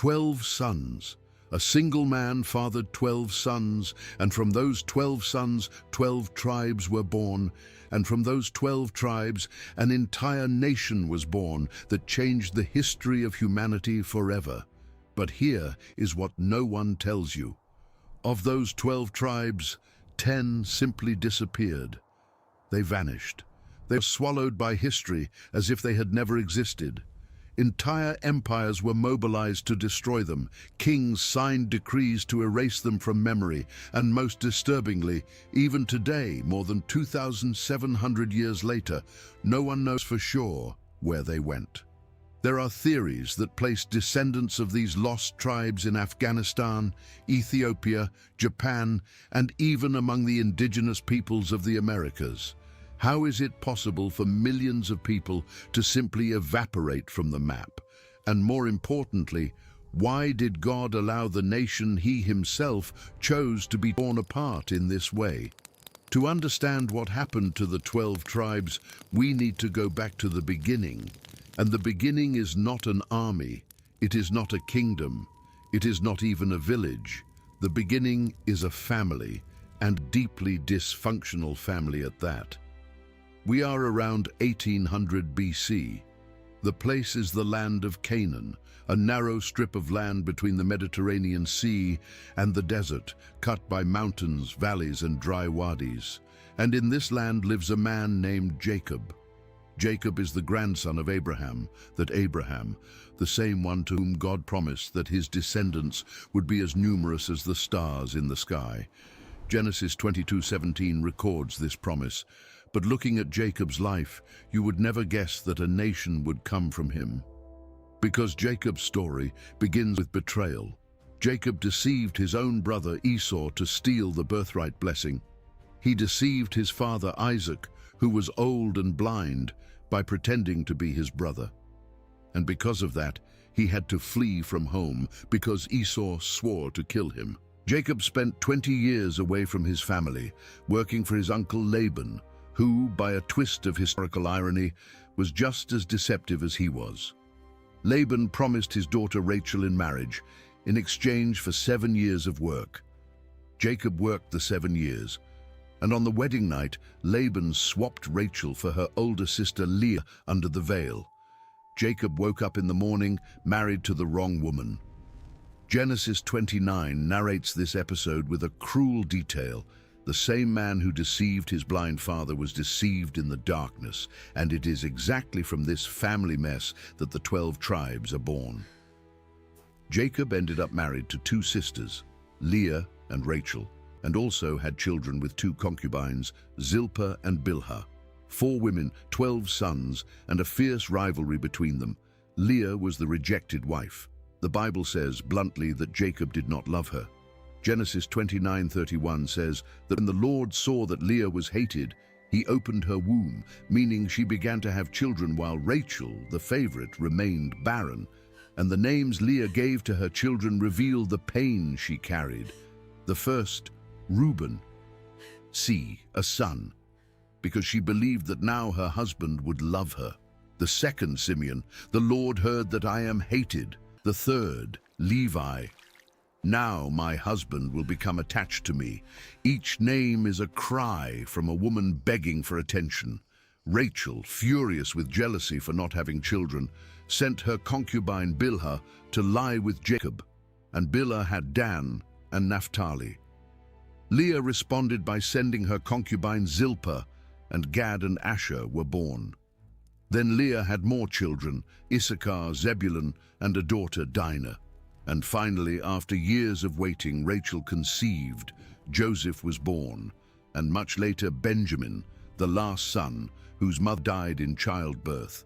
12 sons. A single man fathered 12 sons, and from those 12 sons 12 tribes were born, and from those 12 tribes an entire nation was born that changed the history of humanity forever. But here is what no one tells you. Of those 12 tribes, 10 simply disappeared. They vanished. They were swallowed by history as if they had never existed. Entire empires were mobilized to destroy them. Kings signed decrees to erase them from memory, and most disturbingly, even today, more than 2,700 years later, no one knows for sure where they went. There are theories that place descendants of these lost tribes in Afghanistan, Ethiopia, Japan, and even among the indigenous peoples of the Americas. How is it possible for millions of people to simply evaporate from the map? And more importantly, why did God allow the nation he himself chose to be torn apart in this way? To understand what happened to the 12 tribes, we need to go back to the beginning. And the beginning is not an army, it is not a kingdom, it is not even a village. The beginning is a family, and a deeply dysfunctional family at that. We are around 1800 BC. The place is the land of Canaan, a narrow strip of land between the Mediterranean Sea and the desert, cut by mountains, valleys, and dry wadis. And in this land lives a man named Jacob. Jacob is the grandson of Abraham, the same one to whom God promised that his descendants would be as numerous as the stars in the sky. Genesis 22:17 records this promise. But looking at Jacob's life, you would never guess that a nation would come from him. Because Jacob's story begins with betrayal. Jacob deceived his own brother Esau to steal the birthright blessing. He deceived his father Isaac, who was old and blind, by pretending to be his brother. And because of that, he had to flee from home because Esau swore to kill him. Jacob spent 20 years away from his family, working for his uncle Laban, who, by a twist of historical irony, was just as deceptive as he was. Laban promised his daughter Rachel in marriage in exchange for 7 years of work. Jacob worked the 7 years, and on the wedding night, Laban swapped Rachel for her older sister Leah under the veil. Jacob woke up in the morning, married to the wrong woman. Genesis 29 narrates this episode with a cruel detail. The same man who deceived his blind father was deceived in the darkness, and it is exactly from this family mess that the 12 tribes are born. Jacob ended up married to 2 sisters, Leah and Rachel, and also had children with 2 concubines, Zilpah and Bilhah. 4 women, 12 sons, and a fierce rivalry between them. Leah was the rejected wife. The Bible says bluntly that Jacob did not love her. Genesis 29:31 says that when the Lord saw that Leah was hated, he opened her womb, meaning she began to have children while Rachel, the favorite, remained barren. And the names Leah gave to her children reveal the pain she carried. The first, Reuben, a son, because she believed that now her husband would love her. The second, Simeon, the Lord heard that I am hated. The third, Levi, now my husband will become attached to me. Each name is a cry from a woman begging for attention. Rachel, furious with jealousy for not having children, sent her concubine Bilhah to lie with Jacob, and Bilhah had Dan and Naphtali. Leah responded by sending her concubine Zilpah, and Gad and Asher were born. Then Leah had more children, Issachar, Zebulun, and a daughter Dinah. And finally, after years of waiting, Rachel conceived, Joseph was born, and much later Benjamin, the last son, whose mother died in childbirth.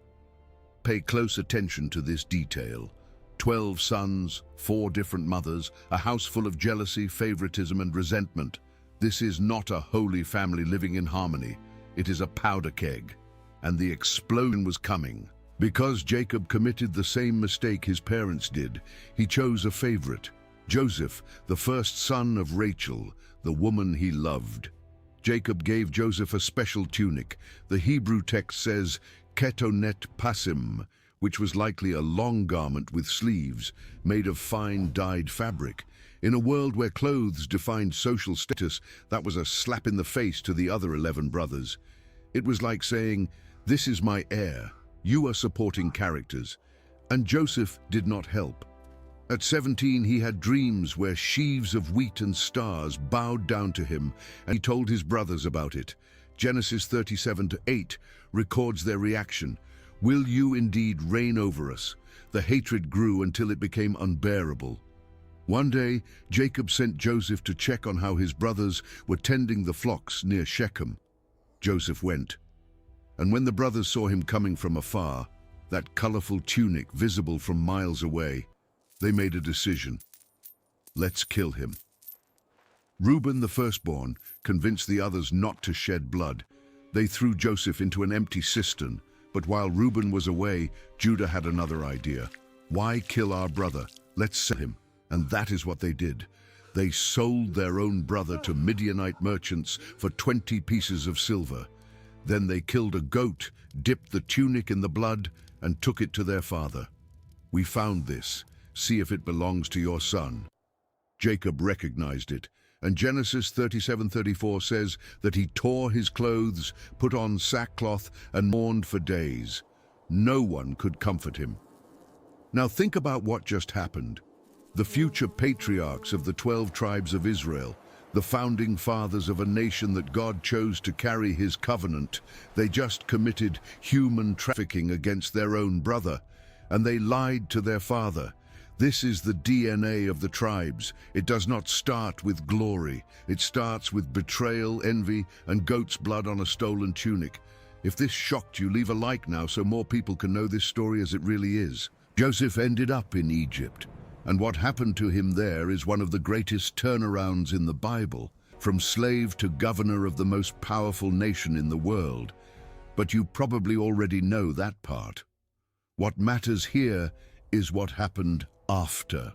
Pay close attention to this detail. 12 sons, 4 different mothers, a house full of jealousy, favoritism, and resentment. This is not a holy family living in harmony. It is a powder keg, and the explosion was coming. Because Jacob committed the same mistake his parents did, he chose a favorite, Joseph, the first son of Rachel, the woman he loved. Jacob gave Joseph a special tunic. The Hebrew text says, ketonet pasim, which was likely a long garment with sleeves made of fine dyed fabric. In a world where clothes defined social status, that was a slap in the face to the other 11 brothers. It was like saying, "This is my heir, you are supporting characters." And Joseph did not help. At 17, he had dreams where sheaves of wheat and stars bowed down to him, and he told his brothers about it. Genesis 37:8 records their reaction. "Will you indeed reign over us?" The hatred grew until it became unbearable. One day, Jacob sent Joseph to check on how his brothers were tending the flocks near Shechem. Joseph went, and when the brothers saw him coming from afar, that colorful tunic visible from miles away, they made a decision. Let's kill him. Reuben, the firstborn, convinced the others not to shed blood. They threw Joseph into an empty cistern, but while Reuben was away, Judah had another idea. Why kill our brother? Let's sell him. And that is what they did. They sold their own brother to Midianite merchants for 20 pieces of silver. Then they killed a goat, dipped the tunic in the blood, and took it to their father. "We found this. See if it belongs to your son." Jacob recognized it, and Genesis 37:34 says that he tore his clothes, put on sackcloth, and mourned for days. No one could comfort him. Now think about what just happened. The future patriarchs of the 12 tribes of Israel, the founding fathers of a nation that God chose to carry his covenant, they just committed human trafficking against their own brother, and they lied to their father. This is the DNA of the tribes. It does not start with glory. It starts with betrayal, envy, and goat's blood on a stolen tunic. If this shocked you, leave a like now so more people can know this story as it really is. Joseph ended up in Egypt, and what happened to him there is one of the greatest turnarounds in the Bible, from slave to governor of the most powerful nation in the world. But you probably already know that part. What matters here is what happened after.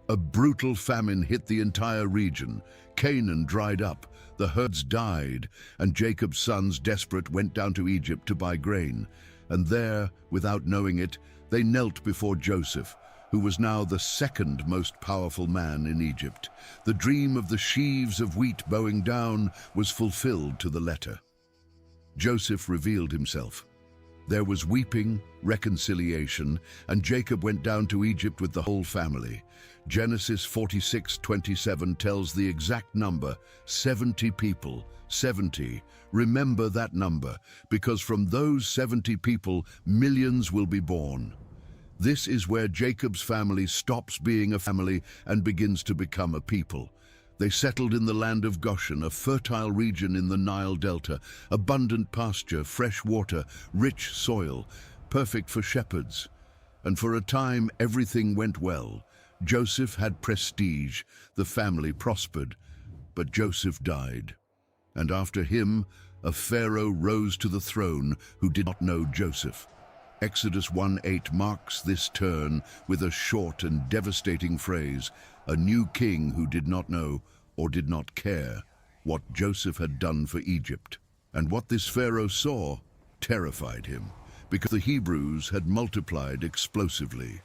A brutal famine hit the entire region. Canaan dried up, the herds died, and Jacob's sons, desperate, went down to Egypt to buy grain. And there, without knowing it, they knelt before Joseph, who was now the second most powerful man in Egypt. The dream of the sheaves of wheat bowing down was fulfilled to the letter. Joseph revealed himself. There was weeping, reconciliation, and Jacob went down to Egypt with the whole family. Genesis 46:27 tells the exact number, 70 people, 70. Remember that number, because from those 70 people, millions will be born. This is where Jacob's family stops being a family and begins to become a people. They settled in the land of Goshen, a fertile region in the Nile Delta, abundant pasture, fresh water, rich soil, perfect for shepherds. And for a time, everything went well. Joseph had prestige, the family prospered, but Joseph died. And after him, a Pharaoh rose to the throne who did not know Joseph. Exodus 1:8 marks this turn with a short and devastating phrase, a new king who did not know or did not care what Joseph had done for Egypt. And what this Pharaoh saw terrified him, because the Hebrews had multiplied explosively.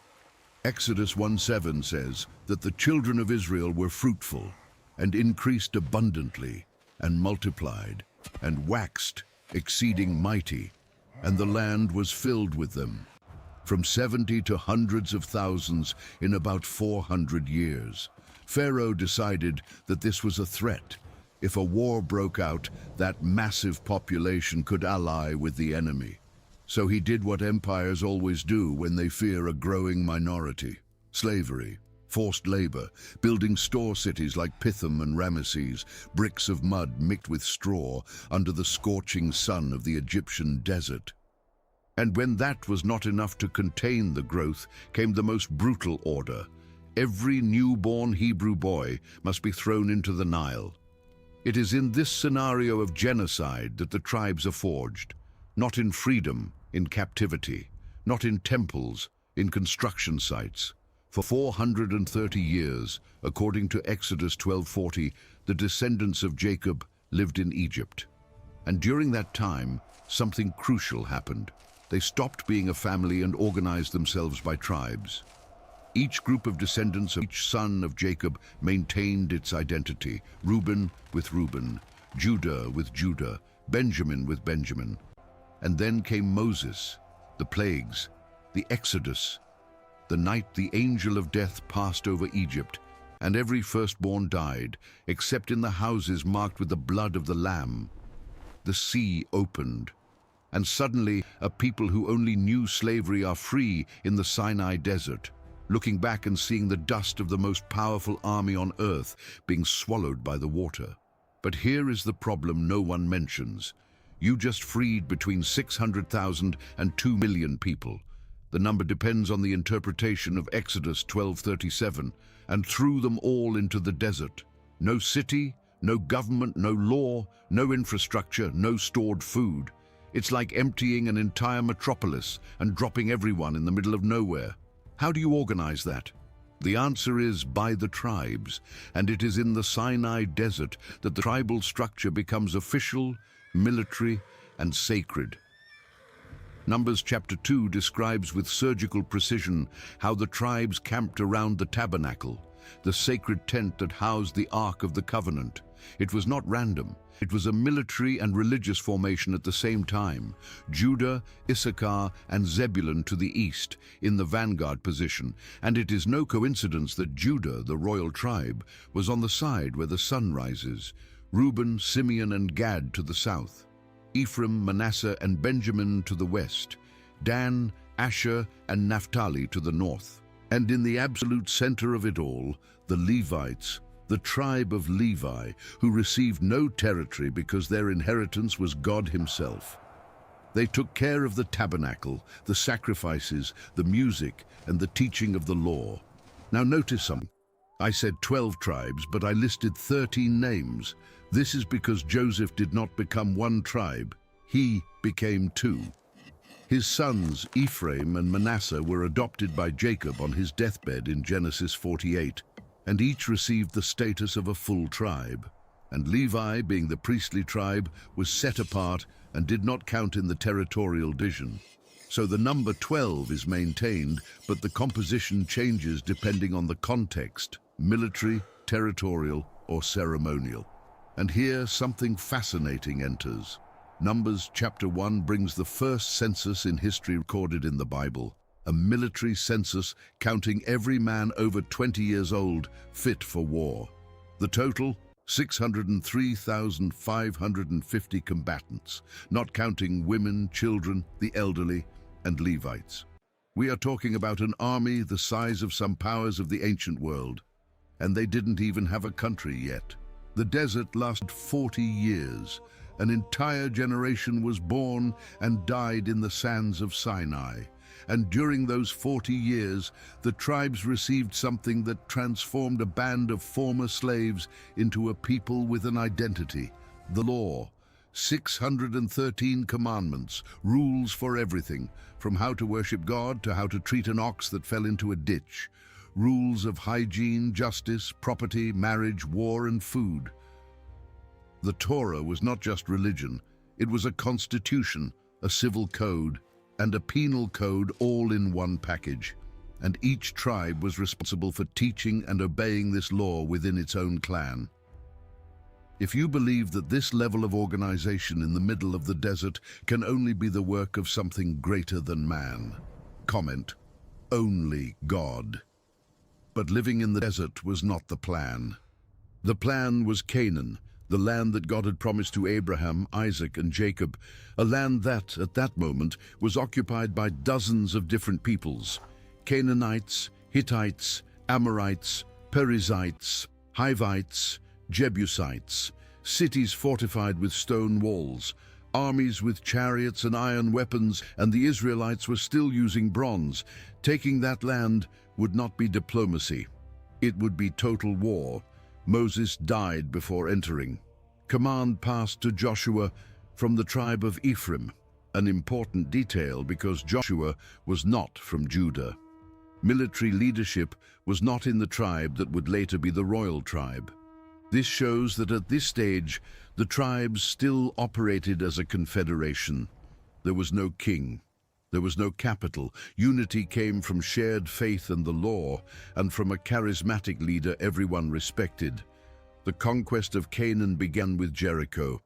Exodus 1:7 says that the children of Israel were fruitful and increased abundantly and multiplied and waxed, exceeding mighty, and the land was filled with them, from 70 to hundreds of thousands in about 400 years. Pharaoh decided that this was a threat. If a war broke out, that massive population could ally with the enemy. So he did what empires always do when they fear a growing minority: slavery, forced labor, building store cities like Pithom and Ramesses, bricks of mud mixed with straw under the scorching sun of the Egyptian desert. And when that was not enough to contain the growth, came the most brutal order. Every newborn Hebrew boy must be thrown into the Nile. It is in this scenario of genocide that the tribes are forged, not in freedom, in captivity, not in temples, in construction sites. For 430 years, according to Exodus 12:40, the descendants of Jacob lived in Egypt. And during that time, something crucial happened. They stopped being a family and organized themselves by tribes. Each group of descendants of each son of Jacob maintained its identity, Reuben with Reuben, Judah with Judah, Benjamin with Benjamin. And then came Moses, the plagues, the Exodus, the night the angel of death passed over Egypt, and every firstborn died, except in the houses marked with the blood of the Lamb. The sea opened, and suddenly a people who only knew slavery are free in the Sinai desert, looking back and seeing the dust of the most powerful army on earth being swallowed by the water. But here is the problem no one mentions. You just freed between 600,000 and 2 million people. The number depends on the interpretation of Exodus 12:37, and threw them all into the desert. No city, no government, no law, no infrastructure, no stored food. It's like emptying an entire metropolis and dropping everyone in the middle of nowhere. How do you organize that? The answer is by the tribes, and it is in the Sinai desert that the tribal structure becomes official, military, and sacred. Numbers chapter 2 describes with surgical precision how the tribes camped around the tabernacle, the sacred tent that housed the Ark of the Covenant. It was not random. It was a military and religious formation at the same time. Judah, Issachar, and Zebulun to the east, in the vanguard position, and it is no coincidence that Judah, the royal tribe, was on the side where the sun rises. Reuben, Simeon, and Gad to the south. Ephraim, Manasseh, and Benjamin to the west. Dan, Asher, and Naphtali to the north. And in the absolute center of it all, the Levites, the tribe of Levi, who received no territory because their inheritance was God himself. They took care of the tabernacle, the sacrifices, the music, and the teaching of the law. Now notice something. I said 12 tribes, but I listed 13 names. This is because Joseph did not become one tribe. He became two. His sons, Ephraim and Manasseh, were adopted by Jacob on his deathbed in Genesis 48. And each received the status of a full tribe. And Levi, being the priestly tribe, was set apart and did not count in the territorial division. So the number 12 is maintained, but the composition changes depending on the context, military, territorial, or ceremonial. And here something fascinating enters. Numbers chapter 1 brings the first census in history recorded in the Bible. A military census counting every man over 20 years old fit for war. The total, 603,550 combatants, not counting women, children, the elderly, and Levites. We are talking about an army the size of some powers of the ancient world, and they didn't even have a country yet. The desert lasted 40 years. An entire generation was born and died in the sands of Sinai. And during those 40 years, the tribes received something that transformed a band of former slaves into a people with an identity, the law. 613 commandments, rules for everything, from how to worship God to how to treat an ox that fell into a ditch. Rules of hygiene, justice, property, marriage, war, and food. The Torah was not just religion, it was a constitution, a civil code, and a penal code all in one package. And each tribe was responsible for teaching and obeying this law within its own clan. If you believe that this level of organization in the middle of the desert can only be the work of something greater than man, comment, only God. But living in the desert was not the plan. The plan was Canaan, the land that God had promised to Abraham, Isaac, and Jacob, a land that, at that moment, was occupied by dozens of different peoples: Canaanites, Hittites, Amorites, Perizzites, Hivites, Jebusites, cities fortified with stone walls, armies with chariots and iron weapons, and the Israelites were still using bronze. Taking that land would not be diplomacy. It would be total war. Moses died before entering. Command passed to Joshua from the tribe of Ephraim, an important detail because Joshua was not from Judah. Military leadership was not in the tribe that would later be the royal tribe. This shows that at this stage, the tribes still operated as a confederation. There was no king. There was no capital. Unity came from shared faith and the law, and from a charismatic leader everyone respected. The conquest of Canaan began with Jericho,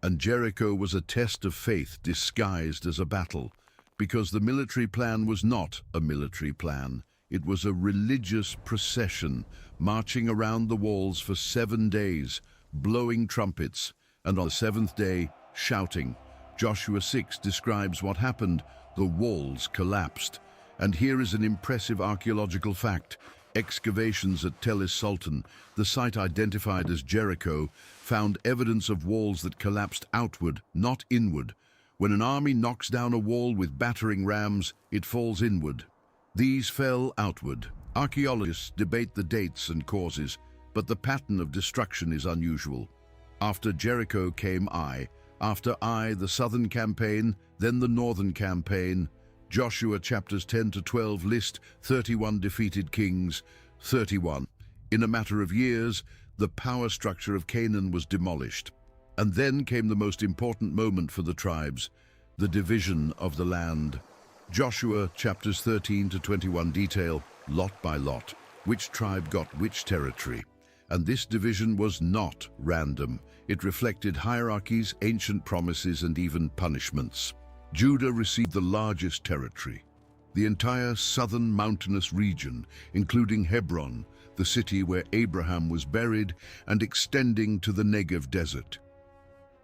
and Jericho was a test of faith disguised as a battle, because the military plan was not a military plan. It was a religious procession, marching around the walls for 7 days, blowing trumpets, and on the seventh day, shouting. Joshua 6 describes what happened. The walls collapsed. And here is an impressive archaeological fact. Excavations at Tel es-Sultan, the site identified as Jericho, found evidence of walls that collapsed outward, not inward. When an army knocks down a wall with battering rams, it falls inward. These fell outward. Archaeologists debate the dates and causes, but the pattern of destruction is unusual. After Jericho came Ai. After Ai, the southern campaign, then the northern campaign. Joshua chapters 10 to 12 list 31 defeated kings, 31. In a matter of years, the power structure of Canaan was demolished. And then came the most important moment for the tribes, the division of the land. Joshua chapters 13 to 21 detail, lot by lot, which tribe got which territory. And this division was not random. It reflected hierarchies, ancient promises, and even punishments. Judah received the largest territory, the entire southern mountainous region, including Hebron, the city where Abraham was buried, and extending to the Negev desert.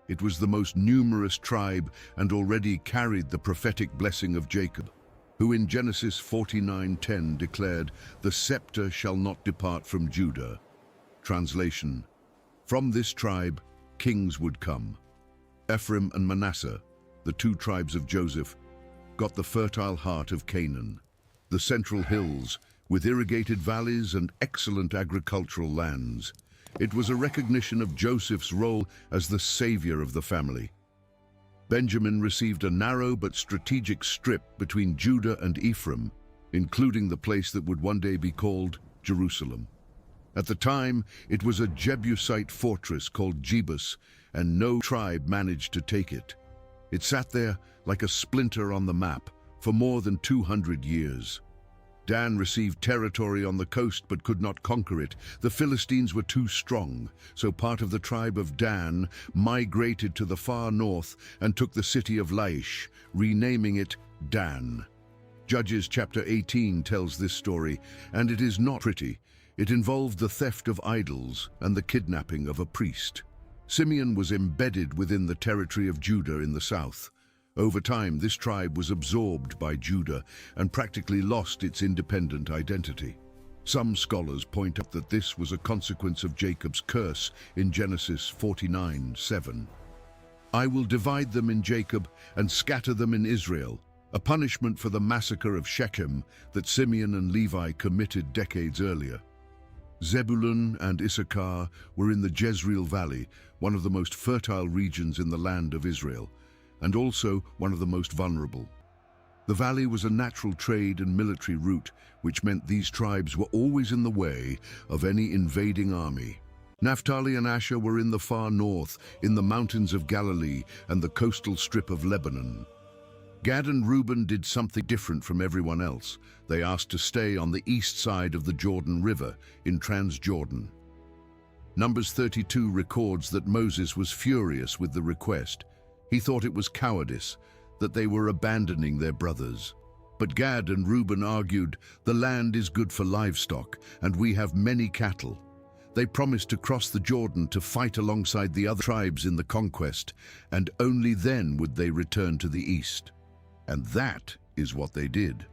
It was the most numerous tribe and already carried the prophetic blessing of Jacob, who in Genesis 49:10 declared, "The scepter shall not depart from Judah." Translation: from this tribe, kings would come. Ephraim and Manasseh, the two tribes of Joseph, got the fertile heart of Canaan, the central hills with irrigated valleys and excellent agricultural lands. It was a recognition of Joseph's role as the savior of the family. Benjamin received a narrow but strategic strip between Judah and Ephraim, including the place that would one day be called Jerusalem. At the time, it was a Jebusite fortress called Jebus, and no tribe managed to take it. It sat there like a splinter on the map for more than 200 years. Dan received territory on the coast but could not conquer it. The Philistines were too strong, so part of the tribe of Dan migrated to the far north and took the city of Laish, renaming it Dan. Judges chapter 18 tells this story, and it is not pretty. It involved the theft of idols and the kidnapping of a priest. Simeon was embedded within the territory of Judah in the south. Over time, this tribe was absorbed by Judah and practically lost its independent identity. Some scholars point out that this was a consequence of Jacob's curse in Genesis 49:7. "I will divide them in Jacob and scatter them in Israel," a punishment for the massacre of Shechem that Simeon and Levi committed decades earlier. Zebulun and Issachar were in the Jezreel Valley, one of the most fertile regions in the land of Israel, and also one of the most vulnerable. The valley was a natural trade and military route, which meant these tribes were always in the way of any invading army. Naphtali and Asher were in the far north, in the mountains of Galilee and the coastal strip of Lebanon. Gad and Reuben did something different from everyone else. They asked to stay on the east side of the Jordan River, in Transjordan. Numbers 32 records that Moses was furious with the request. He thought it was cowardice, that they were abandoning their brothers. But Gad and Reuben argued, "The land is good for livestock, and we have many cattle." They promised to cross the Jordan to fight alongside the other tribes in the conquest, and only then would they return to the east. And that is what they did.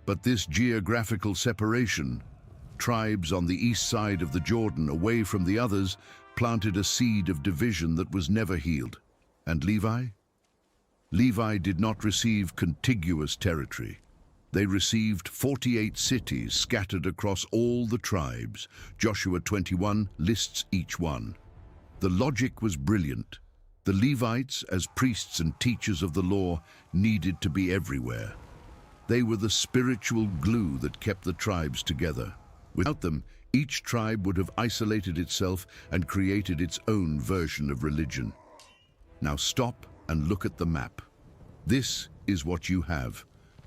But this geographical separation, tribes on the east side of the Jordan away from the others, planted a seed of division that was never healed. And Levi? Levi did not receive contiguous territory. They received 48 cities scattered across all the tribes. Joshua 21 lists each one. The logic was brilliant. The Levites, as priests and teachers of the law, needed to be everywhere. They were the spiritual glue that kept the tribes together. Without them, each tribe would have isolated itself and created its own version of religion. Now stop and look at the map. This is what you have.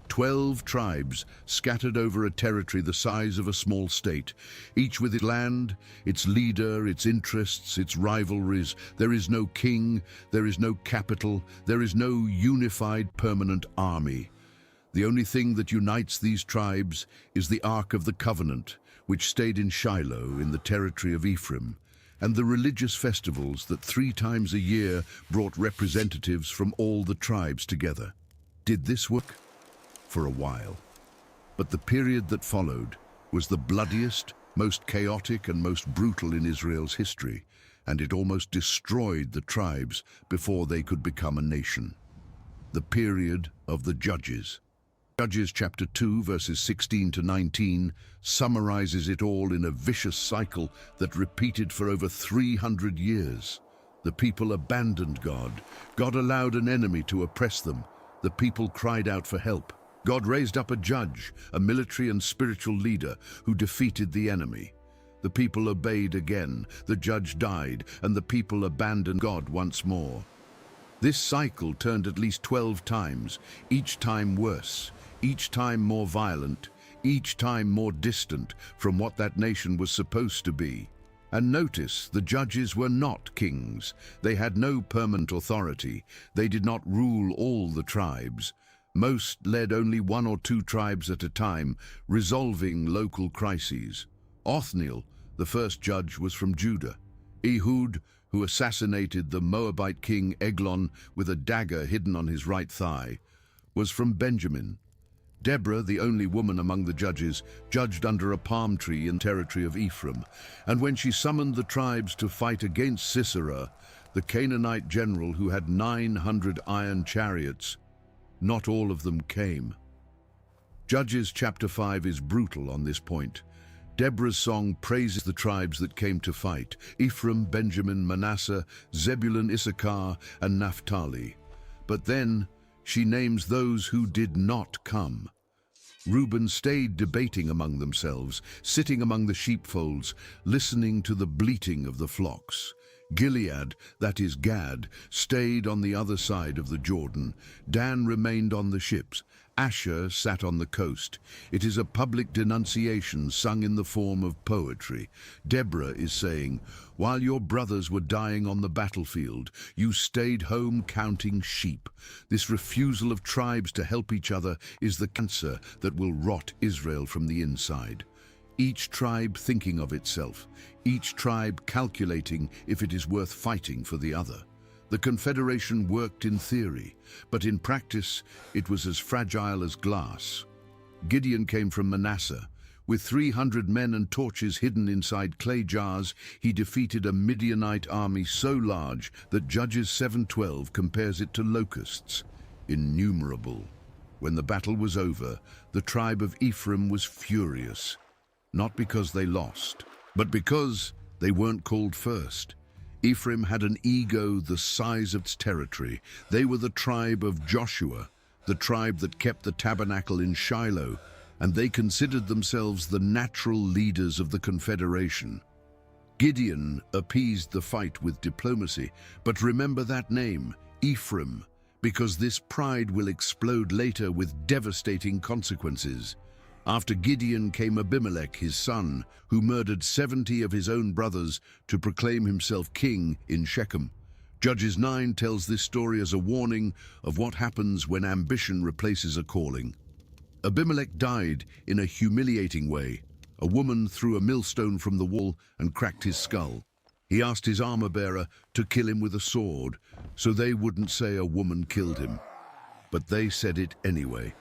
12 tribes scattered over a territory the size of a small state, each with its land, its leader, its interests, its rivalries. There is no king, there is no capital, there is no unified permanent army. The only thing that unites these tribes is the Ark of the Covenant, which stayed in Shiloh in the territory of Ephraim, and the religious festivals that 3 times a year brought representatives from all the tribes together. Did this work? For a while. But the period that followed was the bloodiest, most chaotic and most brutal in Israel's history, and it almost destroyed the tribes before they could become a nation. The period of the Judges. Judges chapter 2 verses 16 to 19 summarizes it all in a vicious cycle that repeated for over 300 years. The people abandoned God. God allowed an enemy to oppress them. The people cried out for help. God raised up a judge, a military and spiritual leader who defeated the enemy. The people obeyed again, the judge died, and the people abandoned God once more. This cycle turned at least 12 times, each time worse, each time more violent, each time more distant from what that nation was supposed to be. And notice, the judges were not kings. They had no permanent authority. They did not rule all the tribes. Most led only 1 or 2 tribes at a time, resolving local crises. Othniel, the first judge, was from Judah. Ehud, who assassinated the Moabite king Eglon with a dagger hidden on his right thigh, was from Benjamin. Deborah, the only woman among the judges, judged under a palm tree in the territory of Ephraim, and when she summoned the tribes to fight against Sisera, the Canaanite general who had 900 iron chariots, not all of them came. Judges chapter 5 is brutal on this point. Deborah's song praises the tribes that came to fight: Ephraim, Benjamin, Manasseh, Zebulun, Issachar, and Naphtali. But then she names those who did not come. Reuben stayed debating among themselves, sitting among the sheepfolds, listening to the bleating of the flocks. Gilead, that is Gad, stayed on the other side of the Jordan. Dan remained on the ships. Asher sat on the coast. It is a public denunciation sung in the form of poetry. Deborah is saying, while your brothers were dying on the battlefield, you stayed home counting sheep. This refusal of tribes to help each other is the cancer that will rot Israel from the inside. Each tribe thinking of itself, each tribe calculating if it is worth fighting for the other. The confederation worked in theory, but in practice it was as fragile as glass. Gideon came from Manasseh. With 300 men and torches hidden inside clay jars, he defeated a Midianite army so large that Judges 7:12 compares it to locusts, innumerable. When the battle was over, the tribe of Ephraim was furious. Not because they lost, but because they weren't called first. Ephraim had an ego the size of its territory. They were the tribe of Joshua, the tribe that kept the tabernacle in Shiloh, and they considered themselves the natural leaders of the confederation. Gideon appeased the fight with diplomacy, but remember that name, Ephraim, because this pride will explode later with devastating consequences. After Gideon came Abimelech, his son, who murdered 70 of his own brothers to proclaim himself king in Shechem. Judges 9 tells this story as a warning of what happens when ambition replaces a calling. Abimelech died in a humiliating way. A woman threw a millstone from the wall and cracked his skull. He asked his armor-bearer to kill him with a sword, so they wouldn't say a woman killed him. But they said it anyway.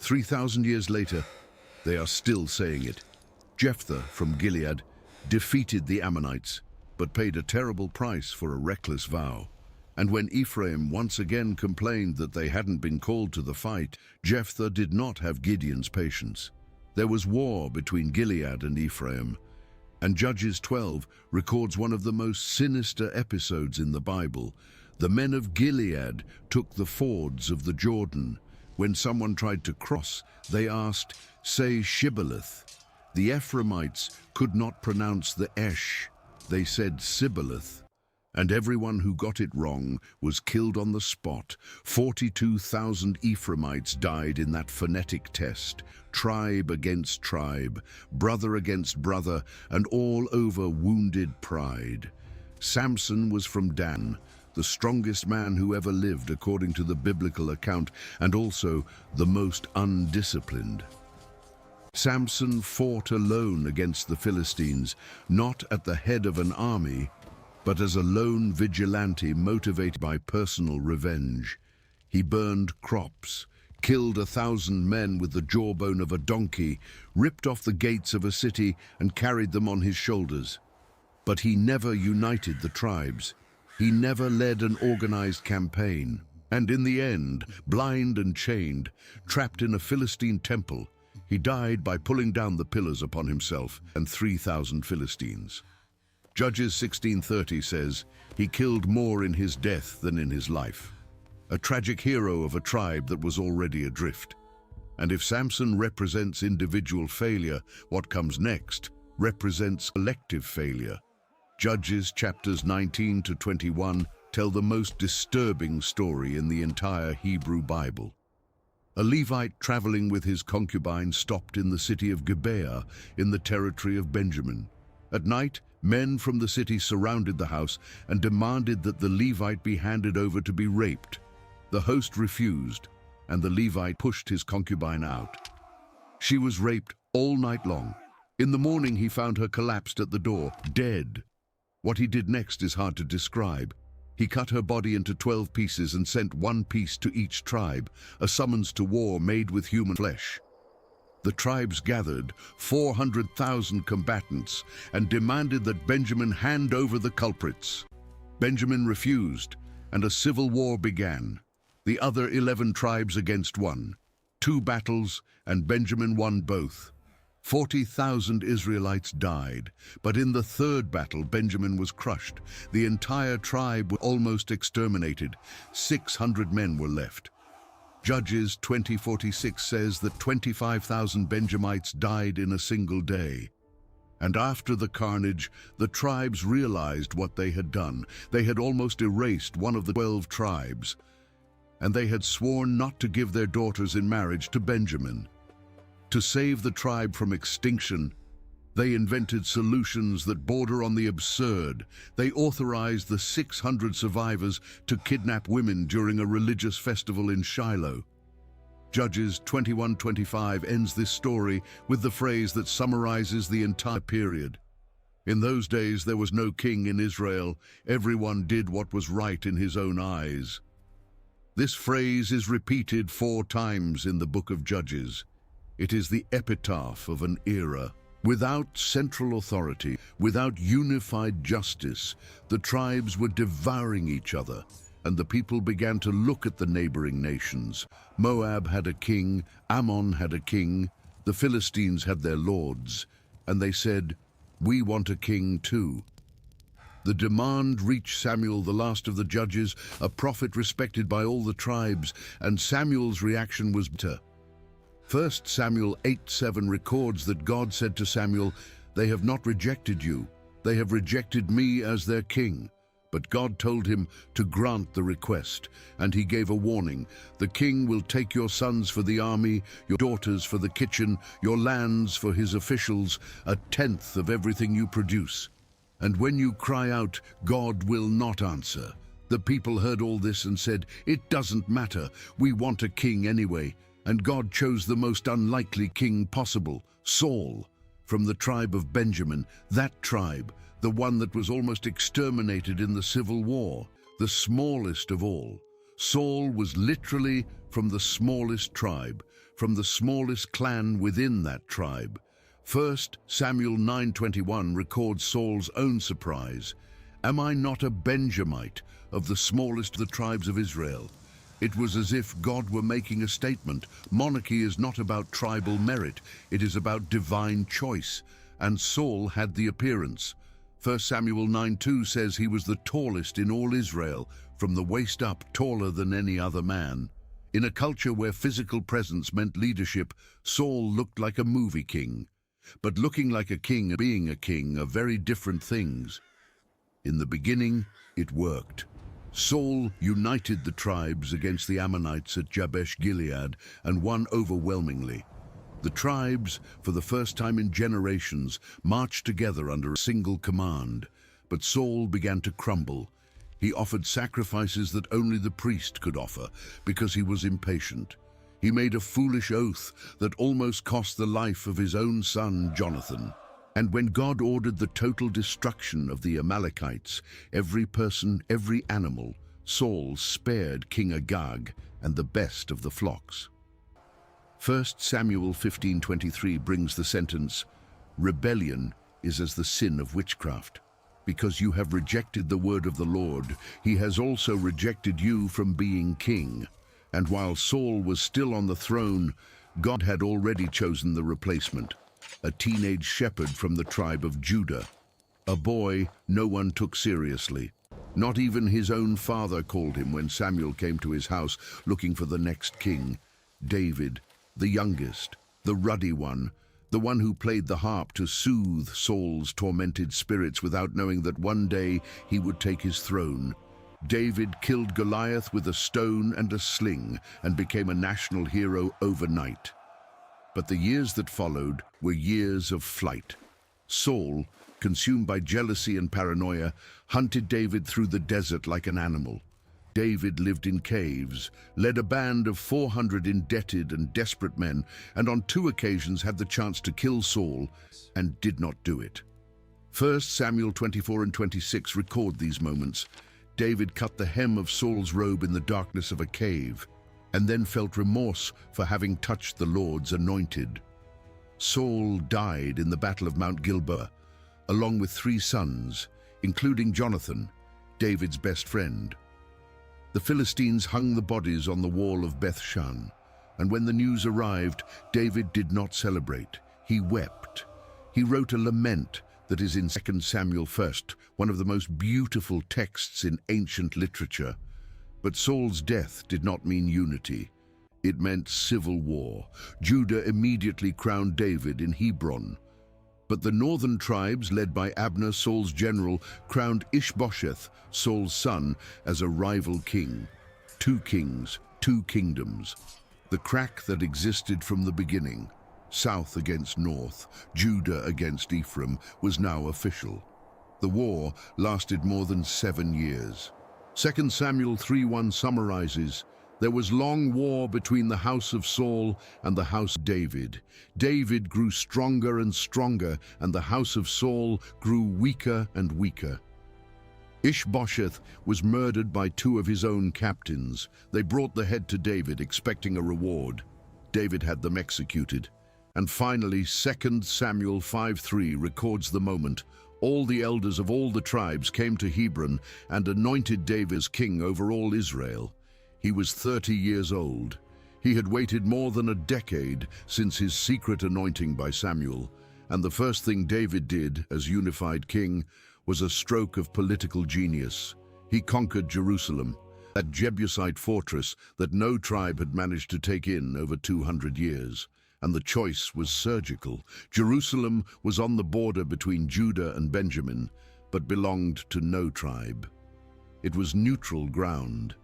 3,000 years later, they are still saying it. Jephthah from Gilead defeated the Ammonites, but paid a terrible price for a reckless vow. And when Ephraim once again complained that they hadn't been called to the fight, Jephthah did not have Gideon's patience. There was war between Gilead and Ephraim, and Judges 12 records one of the most sinister episodes in the Bible. The men of Gilead took the fords of the Jordan. When someone tried to cross, they asked, "Say Shibboleth." The Ephraimites could not pronounce the Esh. They said Shibboleth. And everyone who got it wrong was killed on the spot. 42,000 Ephraimites died in that phonetic test, tribe against tribe, brother against brother, and all over wounded pride. Samson was from Dan, the strongest man who ever lived according to the biblical account, and also the most undisciplined. Samson fought alone against the Philistines, not at the head of an army, but as a lone vigilante motivated by personal revenge. He burned crops, killed 1,000 men with the jawbone of a donkey, ripped off the gates of a city and carried them on his shoulders. But he never united the tribes. He never led an organized campaign. And in the end, blind and chained, trapped in a Philistine temple, he died by pulling down the pillars upon himself and 3,000 Philistines. Judges 16:30 says, he killed more in his death than in his life. A tragic hero of a tribe that was already adrift. And if Samson represents individual failure, what comes next represents collective failure. Judges chapters 19 to 21 tell the most disturbing story in the entire Hebrew Bible. A Levite traveling with his concubine stopped in the city of Gibeah in the territory of Benjamin. At night, men from the city surrounded the house and demanded that the Levite be handed over to be raped. The host refused, and the Levite pushed his concubine out. She was raped all night long. In the morning, he found her collapsed at the door, dead. What he did next is hard to describe. He cut her body into 12 pieces and sent one piece to each tribe, a summons to war made with human flesh. The tribes gathered, 400,000 combatants, and demanded that Benjamin hand over the culprits. Benjamin refused, and a civil war began. The other 11 tribes against one. 2 battles, and Benjamin won both. 40,000 Israelites died, but in the 3rd battle, Benjamin was crushed. The entire tribe was almost exterminated. 600 men were left. Judges 20:46 says that 25,000 Benjamites died in a single day. And after the carnage, the tribes realized what they had done. They had almost erased one of the 12 tribes, and they had sworn not to give their daughters in marriage to Benjamin. To save the tribe from extinction, they invented solutions that border on the absurd. They authorized the 600 survivors to kidnap women during a religious festival in Shiloh. Judges 21:25 ends this story with the phrase that summarizes the entire period. In those days there was no king in Israel. Everyone did what was right in his own eyes. This phrase is repeated 4 times in the book of Judges. It is the epitaph of an era. Without central authority, without unified justice, the tribes were devouring each other, and the people began to look at the neighboring nations. Moab had a king, Ammon had a king, the Philistines had their lords, and they said, "We want a king too." The demand reached Samuel, the last of the judges, a prophet respected by all the tribes, and Samuel's reaction was bitter. 1 Samuel 8:7 records that God said to Samuel, "They have not rejected you, they have rejected me as their king." But God told him to grant the request, and he gave a warning. "The king will take your sons for the army, your daughters for the kitchen, your lands for his officials, 1/10 of everything you produce. And when you cry out, God will not answer." The people heard all this and said, "It doesn't matter, we want a king anyway." And God chose the most unlikely king possible, Saul, from the tribe of Benjamin, that tribe, the one that was almost exterminated in the civil war, the smallest of all. Saul was literally from the smallest tribe, from the smallest clan within that tribe. 1 Samuel 9:21 records Saul's own surprise. "Am I not a Benjamite, of the smallest of the tribes of Israel?" It was as if God were making a statement. Monarchy is not about tribal merit, it is about divine choice. And Saul had the appearance. 1 Samuel 9:2 says he was the tallest in all Israel, from the waist up, taller than any other man. In a culture where physical presence meant leadership, Saul looked like a movie king. But looking like a king and being a king are very different things. In the beginning, it worked. Saul united the tribes against the Ammonites at Jabesh Gilead and won overwhelmingly. The tribes, for the first time in generations, marched together under a single command. But Saul began to crumble. He offered sacrifices that only the priest could offer because he was impatient. He made a foolish oath that almost cost the life of his own son, Jonathan. And when God ordered the total destruction of the Amalekites, every person, every animal, Saul spared King Agag and the best of the flocks. 1 Samuel 15:23 brings the sentence, "Rebellion is as the sin of witchcraft. Because you have rejected the word of the Lord, he has also rejected you from being king." And while Saul was still on the throne, God had already chosen the replacement, a teenage shepherd from the tribe of Judah, a boy no one took seriously. Not even his own father called him when Samuel came to his house looking for the next king. David, the youngest, the ruddy one, the one who played the harp to soothe Saul's tormented spirits without knowing that one day he would take his throne. David killed Goliath with a stone and a sling and became a national hero overnight. But the years that followed were years of flight. Saul, consumed by jealousy and paranoia, hunted David through the desert like an animal. David lived in caves, led a band of 400 indebted and desperate men, and on 2 occasions had the chance to kill Saul, and did not do it. 1 Samuel 24 and 26 record these moments. David cut the hem of Saul's robe in the darkness of a cave, and then felt remorse for having touched the Lord's anointed. Saul died in the Battle of Mount Gilboa, along with 3 sons, including Jonathan, David's best friend. The Philistines hung the bodies on the wall of Beth-shan, and when the news arrived, David did not celebrate. He wept. He wrote a lament that is in 2 Samuel 1, one of the most beautiful texts in ancient literature. But Saul's death did not mean unity. It meant civil war. Judah immediately crowned David in Hebron. But the northern tribes, led by Abner, Saul's general, crowned Ishbosheth, Saul's son, as a rival king. 2 kings, 2 kingdoms. The crack that existed from the beginning, south against north, Judah against Ephraim, was now official. The war lasted more than 7 years. 2 Samuel 3:1 summarizes, "There was long war between the house of Saul and the house of David. David grew stronger and stronger, and the house of Saul grew weaker and weaker." Ishbosheth was murdered by 2 of his own captains. They brought the head to David, expecting a reward. David had them executed. And finally, 2 Samuel 5:3 records the moment. All the elders of all the tribes came to Hebron and anointed David as king over all Israel. He was 30 years old. He had waited more than a decade since his secret anointing by Samuel, and the first thing David did as unified king was a stroke of political genius. He conquered Jerusalem, that Jebusite fortress that no tribe had managed to take in over 200 years. And the choice was surgical. Jerusalem was on the border between Judah and Benjamin, but belonged to no tribe. It was neutral ground.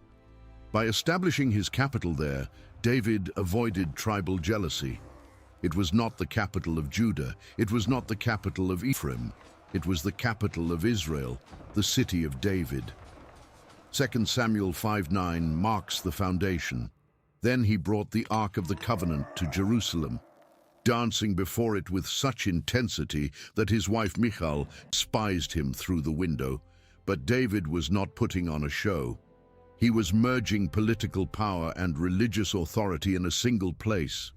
By establishing his capital there, David avoided tribal jealousy. It was not the capital of Judah. It was not the capital of Ephraim. It was the capital of Israel, the city of David. 2 Samuel 5:9 marks the foundation. Then he brought the Ark of the Covenant to Jerusalem, dancing before it with such intensity that his wife Michal despised him through the window. But David was not putting on a show. He was merging political power and religious authority in a single place.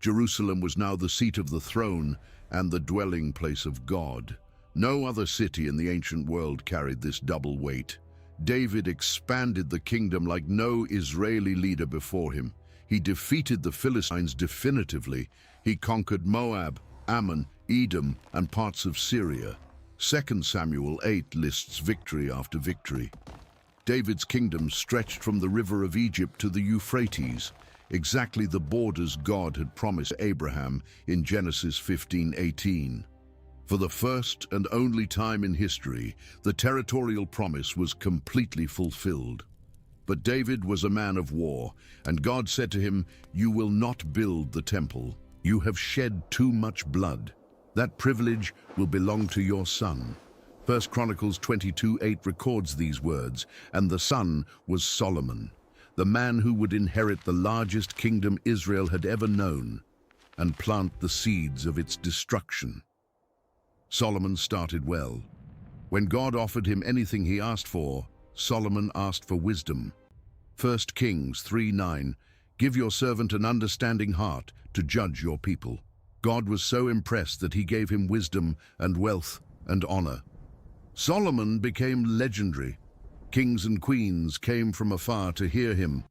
Jerusalem was now the seat of the throne and the dwelling place of God. No other city in the ancient world carried this double weight. David expanded the kingdom like no Israeli leader before him. He defeated the Philistines definitively. He conquered Moab, Ammon, Edom, and parts of Syria. 2 Samuel 8 lists victory after victory. David's kingdom stretched from the river of Egypt to the Euphrates, exactly the borders God had promised Abraham in Genesis 15:18. For the first and only time in history, the territorial promise was completely fulfilled. But David was a man of war, and God said to him, "You will not build the temple. You have shed too much blood. That privilege will belong to your son." 1 Chronicles 22:8 records these words, and the son was Solomon, the man who would inherit the largest kingdom Israel had ever known, and plant the seeds of its destruction. Solomon started well. When God offered him anything he asked for, Solomon asked for wisdom. 1 Kings 3:9, "Give your servant an understanding heart to judge your people." God was so impressed that he gave him wisdom and wealth and honor. Solomon became legendary. Kings and queens came from afar to hear him.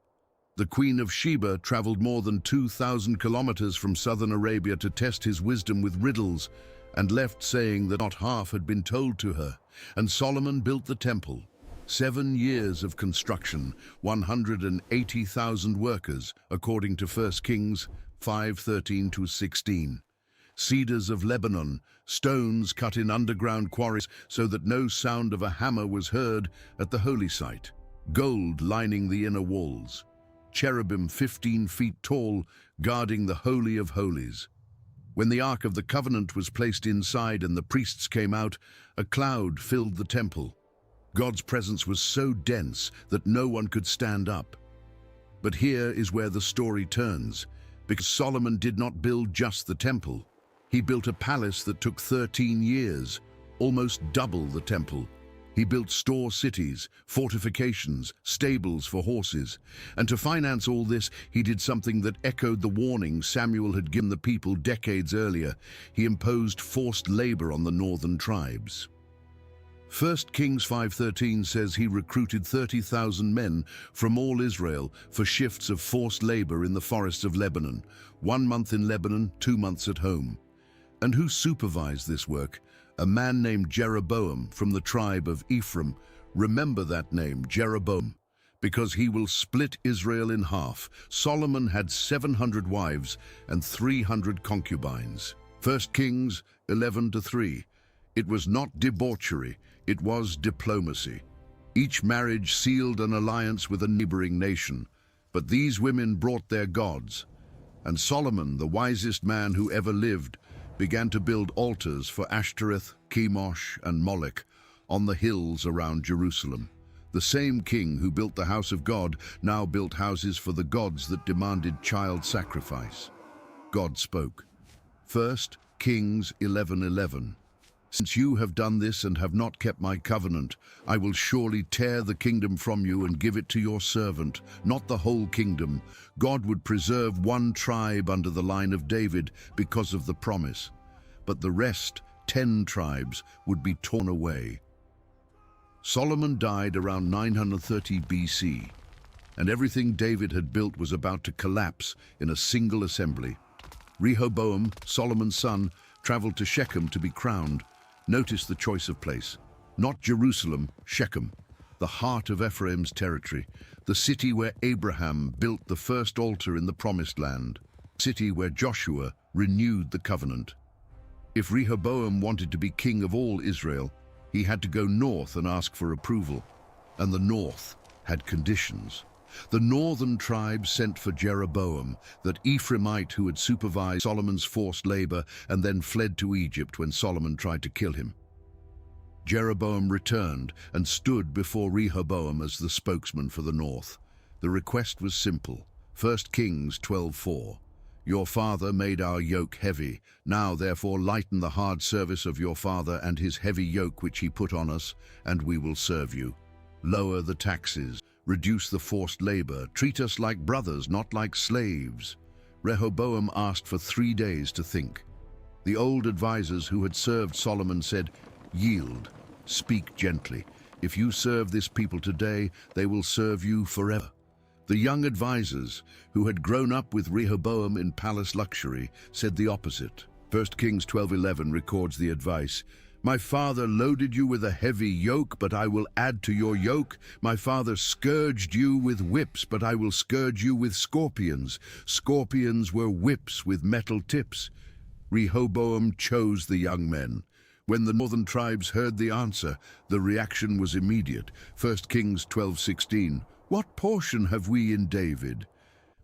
The Queen of Sheba traveled more than 2,000 kilometers from southern Arabia to test his wisdom with riddles, and left saying that not half had been told to her. And Solomon built the temple. 7 years of construction, 180,000 workers, according to 1 Kings 5:13-16. Cedars of Lebanon, stones cut in underground quarries so that no sound of a hammer was heard at the holy site. Gold lining the inner walls. Cherubim 15 feet tall, guarding the Holy of Holies. When the Ark of the Covenant was placed inside and the priests came out, a cloud filled the temple. God's presence was so dense that no one could stand up. But here is where the story turns, because Solomon did not build just the temple. He built a palace that took 13 years, almost double the temple. He built store cities, fortifications, stables for horses. And to finance all this, he did something that echoed the warning Samuel had given the people decades earlier. He imposed forced labor on the northern tribes. 1 Kings 5:13 says he recruited 30,000 men from all Israel for shifts of forced labor in the forests of Lebanon, 1 month in Lebanon, 2 months at home. And who supervised this work? A man named Jeroboam from the tribe of Ephraim. Remember that name, Jeroboam, because he will split Israel in half. Solomon had 700 wives and 300 concubines. 1 Kings 11:3. It was not debauchery, it was diplomacy. Each marriage sealed an alliance with a neighboring nation, but these women brought their gods. And Solomon, the wisest man who ever lived, began to build altars for Ashtoreth, Chemosh, and Moloch on the hills around Jerusalem. The same king who built the house of God now built houses for the gods that demanded child sacrifice. God spoke. 1 Kings 11:11. "Since you have done this and have not kept my covenant, I will surely tear the kingdom from you and give it to your servant, not the whole kingdom." God would preserve one tribe under the line of David because of the promise, but the rest, 10 tribes, would be torn away. Solomon died around 930 BC, and everything David had built was about to collapse in a single assembly. Rehoboam, Solomon's son, traveled to Shechem to be crowned. Notice the choice of place. Not Jerusalem, Shechem, the heart of Ephraim's territory, the city where Abraham built the first altar in the Promised Land, the city where Joshua renewed the covenant. If Rehoboam wanted to be king of all Israel, he had to go north and ask for approval, and the north had conditions. The northern tribes sent for Jeroboam, that Ephraimite who had supervised Solomon's forced labor and then fled to Egypt when Solomon tried to kill him. Jeroboam returned and stood before Rehoboam as the spokesman for the north. The request was simple. 1 Kings 12:4. "Your father made our yoke heavy. Now therefore lighten the hard service of your father and his heavy yoke which he put on us, and we will serve you. Lower the taxes. Reduce the forced labor. Treat us like brothers, not like slaves." Rehoboam asked for 3 days to think. The old advisors who had served Solomon said, "Yield, speak gently. If you serve this people today, they will serve you forever." The young advisors, who had grown up with Rehoboam in palace luxury, said the opposite. 1 Kings 12:11 records the advice. "My father loaded you with a heavy yoke, but I will add to your yoke. My father scourged you with whips, but I will scourge you with scorpions. Scorpions were whips with metal tips." Rehoboam chose the young men. When the northern tribes heard the answer, the reaction was immediate. 1 Kings 12:16. What portion have we in David?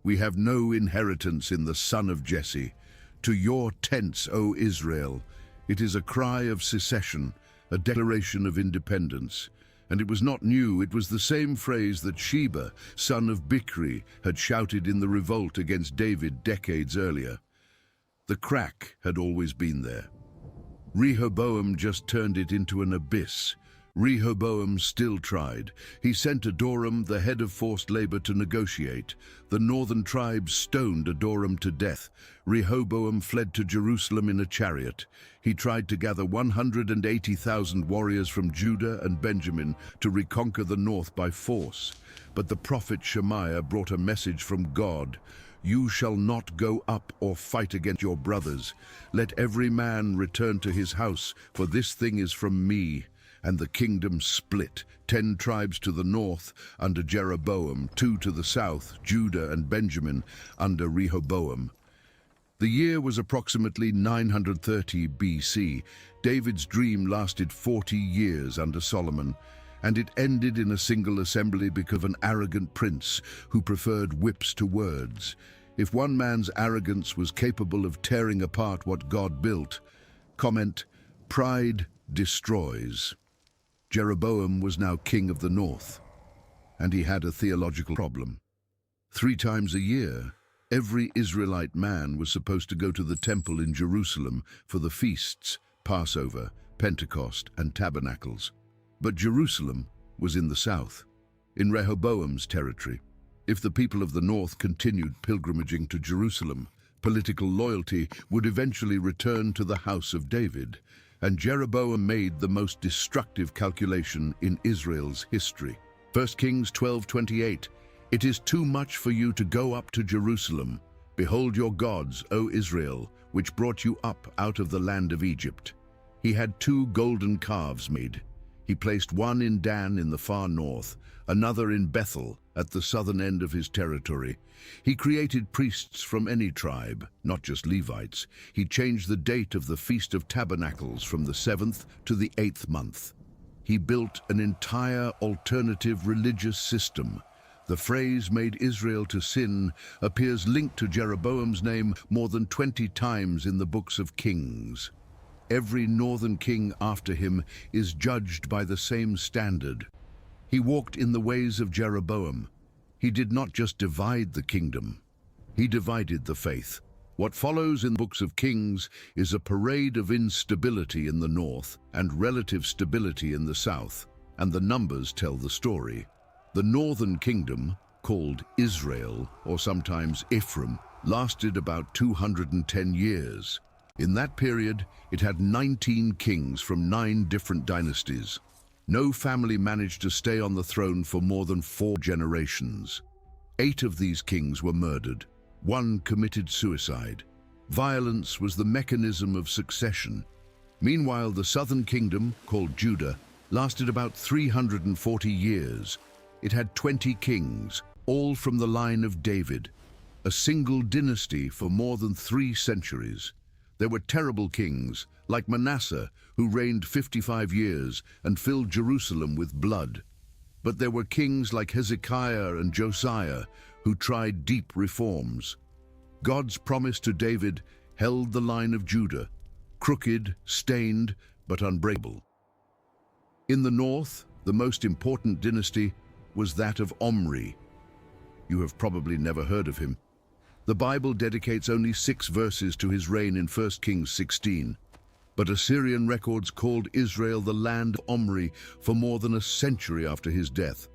We have no inheritance in the son of Jesse. To your tents, O Israel. It is a cry of secession, a declaration of independence. And it was not new, it was the same phrase that Sheba, son of Bichri, had shouted in the revolt against David decades earlier. The crack had always been there. Rehoboam just turned it into an abyss. Rehoboam still tried. He sent Adoram, the head of forced labor, to negotiate. The northern tribes stoned Adoram to death. Rehoboam fled to Jerusalem in a chariot. He tried to gather 180,000 warriors from Judah and Benjamin to reconquer the north by force. But the prophet Shemaiah brought a message from God. You shall not go up or fight against your brothers. Let every man return to his house, for this thing is from me. And the kingdom split, 10 tribes to the north under Jeroboam, 2 to the south, Judah and Benjamin, under Rehoboam. The year was approximately 930 BC. David's dream lasted 40 years under Solomon, and it ended in a single assembly because of an arrogant prince who preferred whips to words. If one man's arrogance was capable of tearing apart what God built, comment, pride destroys. Jeroboam was now king of the north, and he had a theological problem. 3 times a year, every Israelite man was supposed to go to the temple in Jerusalem for the feasts, Passover, Pentecost, and Tabernacles. But Jerusalem was in the south, in Rehoboam's territory. If the people of the north continued pilgrimaging to Jerusalem, political loyalty would eventually return to the house of David, and Jeroboam made the most destructive calculation in Israel's history. 1 Kings 12:28. It is too much for you to go up to Jerusalem. Behold your gods, O Israel, which brought you up out of the land of Egypt. He had 2 golden calves made. He placed one in Dan in the far north, another in Bethel at the southern end of his territory. He created priests from any tribe, not just Levites. He changed the date of the Feast of Tabernacles from the 7th to the 8th month. He built an entire alternative religious system. The phrase "made Israel to sin" appears linked to Jeroboam's name more than 20 times in the books of Kings. Every northern king after him is judged by the same standard. He walked in the ways of Jeroboam. He did not just divide the kingdom, he divided the faith. What follows in the books of Kings is a parade of instability in the north and relative stability in the south, and the numbers tell the story. The northern kingdom, called Israel, or sometimes Ephraim, lasted about 210 years. In that period, it had 19 kings from 9 different dynasties. No family managed to stay on the throne for more than 4 generations. 8 of these kings were murdered. 1 committed suicide. Violence was the mechanism of succession. Meanwhile, the southern kingdom, called Judah, lasted about 340 years. It had 20 kings, all from the line of David, a single dynasty for more than 3 centuries. There were terrible kings, like Manasseh, who reigned 55 years and filled Jerusalem with blood. But there were kings like Hezekiah and Josiah, who tried deep reforms. God's promise to David held the line of Judah, crooked, stained, but unbreakable. In the north, the most important dynasty was that of Omri. You have probably never heard of him. The Bible dedicates only 6 verses to his reign in 1 Kings 16, but Assyrian records called Israel the land of Omri for more than a century after his death.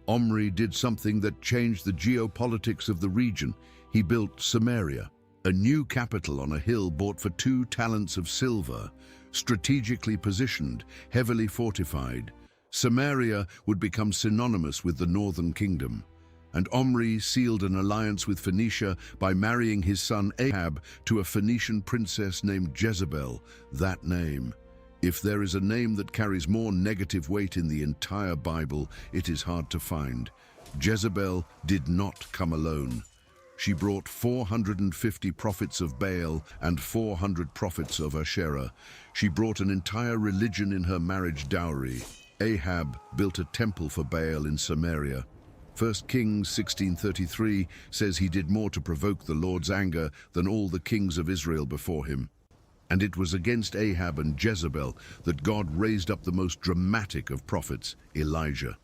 Omri did something that changed the geopolitics of the region. He built Samaria, a new capital on a hill bought for 2 talents of silver, strategically positioned, heavily fortified. Samaria would become synonymous with the northern kingdom. And Omri sealed an alliance with Phoenicia by marrying his son Ahab to a Phoenician princess named Jezebel. That name. If there is a name that carries more negative weight in the entire Bible, it is hard to find. Jezebel did not come alone. she brought 450 prophets of Baal and 400 prophets of Asherah. She brought an entire religion in her marriage dowry. Ahab built a temple for Baal in Samaria. 1 Kings 16:33 says he did more to provoke the Lord's anger than all the kings of Israel before him. And it was against Ahab and Jezebel that God raised up the most dramatic of prophets, Elijah.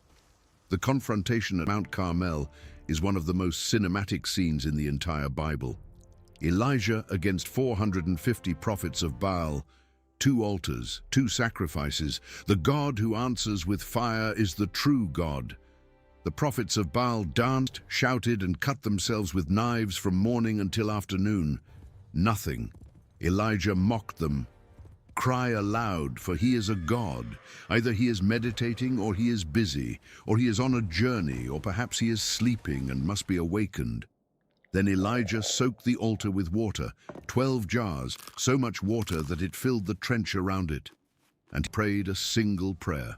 The confrontation at Mount Carmel is one of the most cinematic scenes in the entire Bible. Elijah against 450 prophets of Baal, 2 altars, 2 sacrifices. The God who answers with fire is the true God. The prophets of Baal danced, shouted, and cut themselves with knives from morning until afternoon. Nothing. Elijah mocked them. Cry aloud, for he is a god. Either he is meditating, or he is busy, or he is on a journey, or perhaps he is sleeping and must be awakened. Then Elijah soaked the altar with water, 12 jars, so much water that it filled the trench around it, and he prayed a single prayer.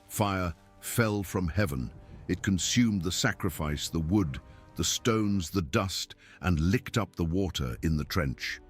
Fire fell from heaven. It consumed the sacrifice, the wood, the stones, the dust, and licked up the water in the trench.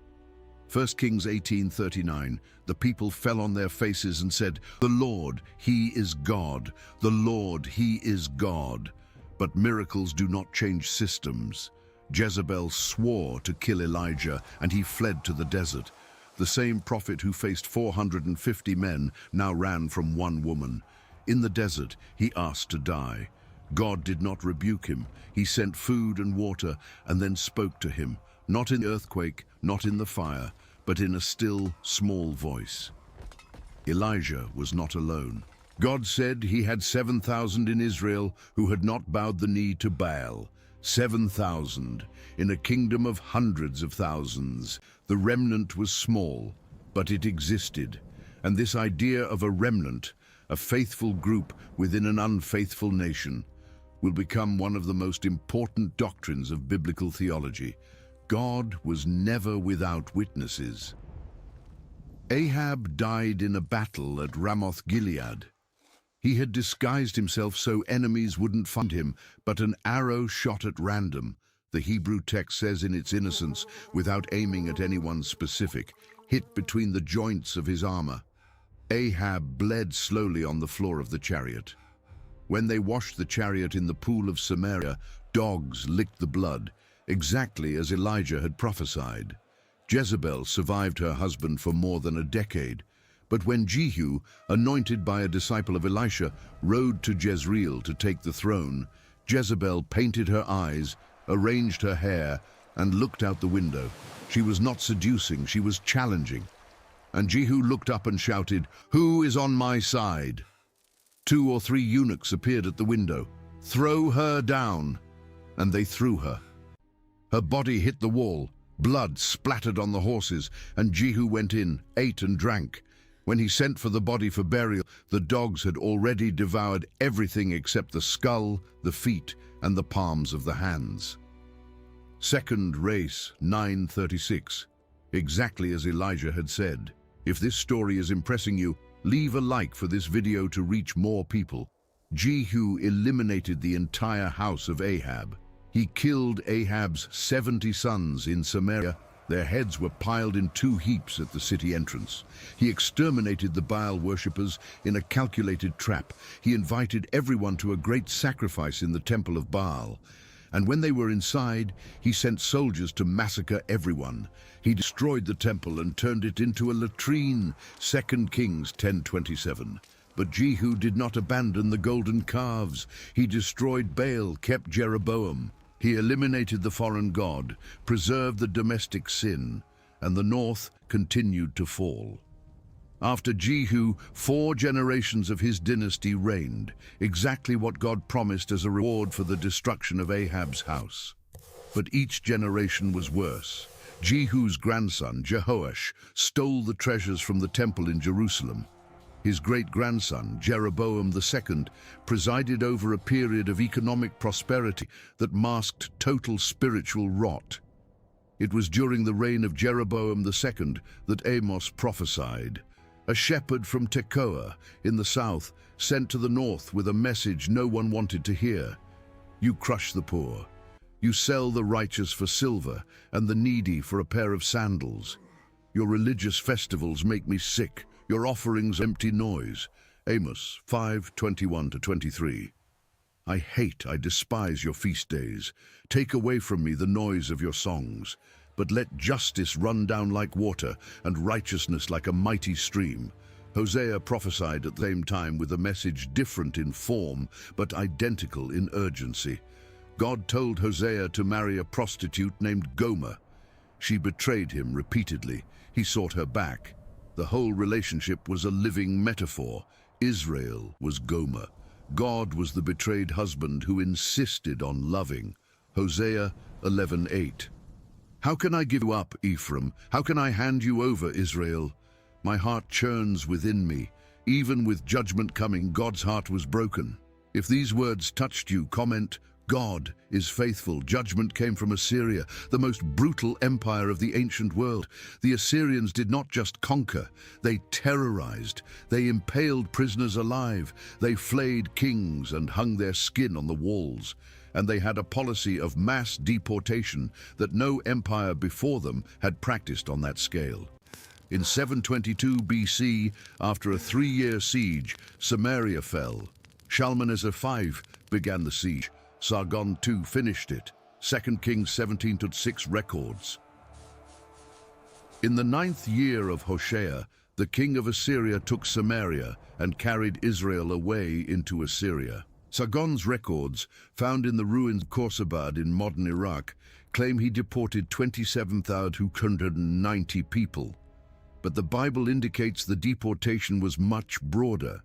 1 Kings 18:39, the people fell on their faces and said, "The Lord, He is God. The Lord, He is God." But miracles do not change systems. Jezebel swore to kill Elijah, and he fled to the desert. The same prophet who faced 450 men now ran from one woman. In the desert, he asked to die. God did not rebuke him. He sent food and water and then spoke to him, not in the earthquake, not in the fire, but in a still, small voice. Elijah was not alone. God said he had 7,000 in Israel who had not bowed the knee to Baal. 7,000 in a kingdom of hundreds of thousands. The remnant was small, but it existed. And this idea of a remnant, a faithful group within an unfaithful nation, will become one of the most important doctrines of biblical theology. God was never without witnesses. Ahab died in a battle at Ramoth-Gilead. He had disguised himself so enemies wouldn't find him, but an arrow shot at random, the Hebrew text says in its innocence, without aiming at anyone specific, hit between the joints of his armor. Ahab bled slowly on the floor of the chariot. When they washed the chariot in the pool of Samaria, dogs licked the blood, exactly as Elijah had prophesied. Jezebel survived her husband for more than a decade, but when Jehu, anointed by a disciple of Elisha, rode to Jezreel to take the throne, Jezebel painted her eyes, arranged her hair, and looked out the window. She was not seducing, she was challenging. And Jehu looked up and shouted, "Who is on my side?" 2 or 3 eunuchs appeared at the window. "Throw her down." And they threw her. Her body hit the wall, blood splattered on the horses, and Jehu went in, ate and drank. When he sent for the body for burial, the dogs had already devoured everything except the skull, the feet, and the palms of the hands. 2 Race 9:36, exactly as Elijah had said. If this story is impressing you, leave a like for this video to reach more people. Jehu eliminated the entire house of Ahab. He killed Ahab's 70 sons in Samaria. Their heads were piled in 2 heaps at the city entrance. He exterminated the Baal worshippers in a calculated trap. He invited everyone to a great sacrifice in the temple of Baal. And when they were inside, he sent soldiers to massacre everyone. He destroyed the temple and turned it into a latrine, 2 Kings 10:27. But Jehu did not abandon the golden calves. He destroyed Baal, kept Jeroboam. He eliminated the foreign god, preserved the domestic sin, and the north continued to fall. After Jehu, 4 generations of his dynasty reigned, exactly what God promised as a reward for the destruction of Ahab's house. But each generation was worse. Jehu's grandson, Jehoash, stole the treasures from the temple in Jerusalem. His great-grandson, Jeroboam II, presided over a period of economic prosperity that masked total spiritual rot. It was during the reign of Jeroboam II that Amos prophesied. A shepherd from Tekoa in the south sent to the north with a message no one wanted to hear. "You crush the poor. You sell the righteous for silver and the needy for a pair of sandals. Your religious festivals make me sick. Your offerings empty noise. Amos 5:21-23. I despise your feast days. Take away from me the noise of your songs. But let justice run down like water and righteousness like a mighty stream. Hosea prophesied at the same time with a message different in form but identical in urgency. God told Hosea to marry a prostitute named Gomer. She betrayed him repeatedly. He sought her back. The whole relationship was a living metaphor. Israel was Gomer. God was the betrayed husband who insisted on loving. Hosea 11:8. How can I give you up, Ephraim? How can I hand you over, Israel? My heart churns within me. Even with judgment coming, God's heart was broken. If these words touched you, comment, God is faithful. Judgment came from Assyria, the most brutal empire of the ancient world. The Assyrians did not just conquer, they terrorized. They impaled prisoners alive. They flayed kings and hung their skin on the walls. And they had a policy of mass deportation that no empire before them had practiced on that scale. In 722 BC, after a 3-year siege, Samaria fell. Shalmaneser V began the siege. Sargon II finished it. 2 Kings 17:6 records. In the 9th year of Hoshea, the king of Assyria took Samaria and carried Israel away into Assyria. Sargon's records, found in the ruins of Khorsabad in modern Iraq, claim he deported 27,290 people. But the Bible indicates the deportation was much broader.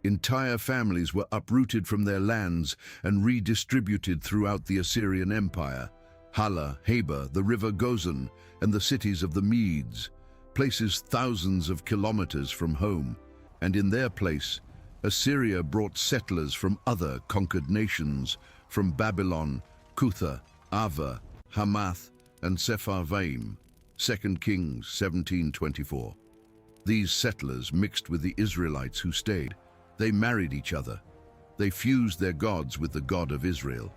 Entire families were uprooted from their lands and redistributed throughout the Assyrian Empire. Hala, Habor, the river Gozan, and the cities of the Medes, places thousands of kilometers from home. And in their place, Assyria brought settlers from other conquered nations, from Babylon, Cutha, Ava, Hamath, and Sepharvaim. 2 Kings 17:24. These settlers mixed with the Israelites who stayed. They married each other. They fused their gods with the God of Israel.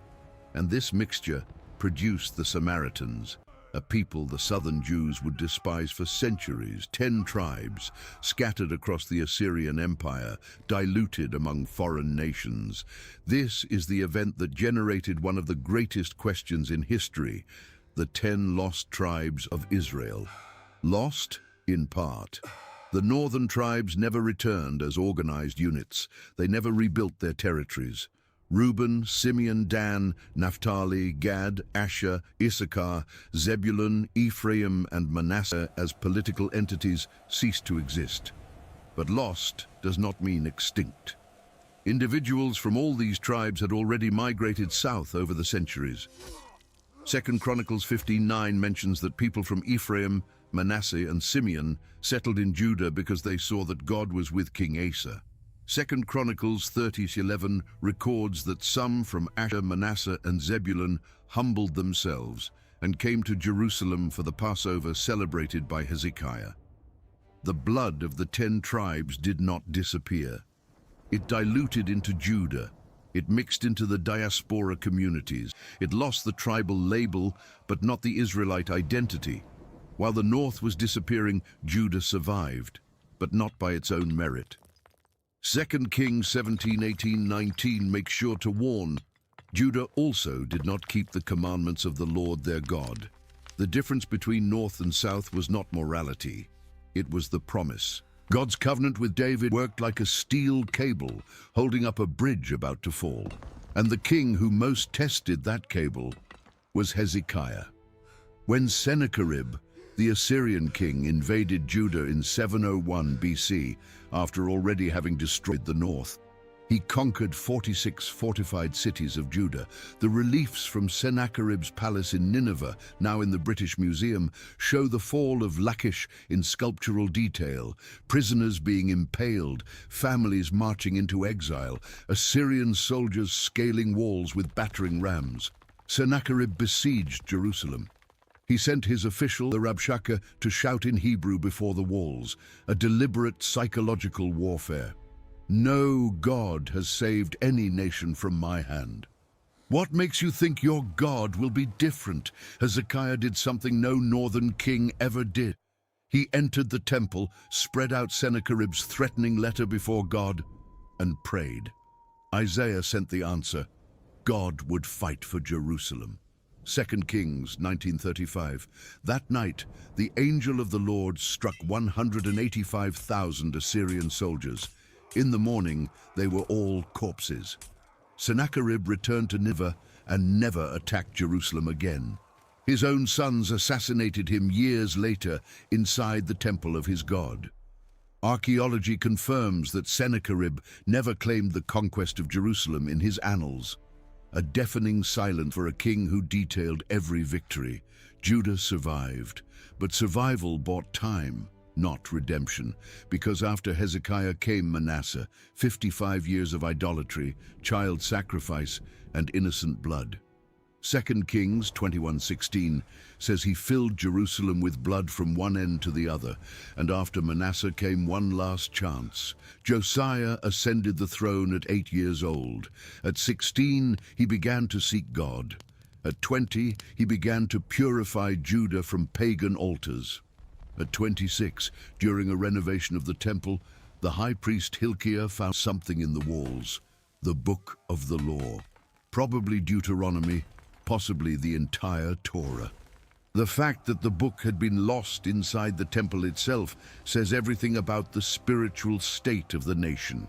And this mixture produced the Samaritans, a people the southern Jews would despise for centuries. 10 tribes, scattered across the Assyrian Empire, diluted among foreign nations. This is the event that generated one of the greatest questions in history, the 10 lost tribes of Israel. Lost, in part. The northern tribes never returned as organized units. They never rebuilt their territories. Reuben, Simeon, Dan, Naphtali, Gad, Asher, Issachar, Zebulun, Ephraim, and Manasseh as political entities ceased to exist. But lost does not mean extinct. Individuals from all these tribes had already migrated south over the centuries. 2 Chronicles 15:9 mentions that people from Ephraim, Manasseh, and Simeon settled in Judah because they saw that God was with King Asa. 2 Chronicles 30:11 records that some from Asher, Manasseh, and Zebulun humbled themselves and came to Jerusalem for the Passover celebrated by Hezekiah. The blood of the 10 tribes did not disappear. It diluted into Judah. It mixed into the diaspora communities. It lost the tribal label, but not the Israelite identity. While the north was disappearing, Judah survived, but not by its own merit. 2 Kings 17:18-19 makes sure to warn, Judah also did not keep the commandments of the Lord their God. The difference between north and south was not morality, it was the promise. God's covenant with David worked like a steel cable, holding up a bridge about to fall. And the king who most tested that cable was Hezekiah. When Sennacherib, the Assyrian king, invaded Judah in 701 BC, after already having destroyed the north, he conquered 46 fortified cities of Judah. The reliefs from Sennacherib's palace in Nineveh, now in the British Museum, show the fall of Lachish in sculptural detail, prisoners being impaled, families marching into exile, Assyrian soldiers scaling walls with battering rams. Sennacherib besieged Jerusalem. He sent his official, the Rabshakeh, to shout in Hebrew before the walls, a deliberate psychological warfare. No God has saved any nation from my hand. What makes you think your God will be different? Hezekiah did something no northern king ever did. He entered the temple, spread out Sennacherib's threatening letter before God, and prayed. Isaiah sent the answer. God would fight for Jerusalem. 2 Kings 19:35. That night, the angel of the Lord struck 185,000 Assyrian soldiers. In the morning, they were all corpses. Sennacherib returned to Nineveh and never attacked Jerusalem again. His own sons assassinated him years later inside the temple of his god. Archaeology confirms that Sennacherib never claimed the conquest of Jerusalem in his annals. A deafening silence for a king who detailed every victory. Judah survived, but survival bought time, not redemption, because after Hezekiah came Manasseh, 55 years of idolatry, child sacrifice, and innocent blood. 2 Kings 21:16 says he filled Jerusalem with blood from one end to the other, and after Manasseh came one last chance. Josiah ascended the throne at 8 years old. At 16, he began to seek God. At 20, he began to purify Judah from pagan altars. At 26, during a renovation of the temple, the high priest Hilkiah found something in the walls, the Book of the Law, probably Deuteronomy, possibly the entire Torah. The fact that the book had been lost inside the temple itself says everything about the spiritual state of the nation.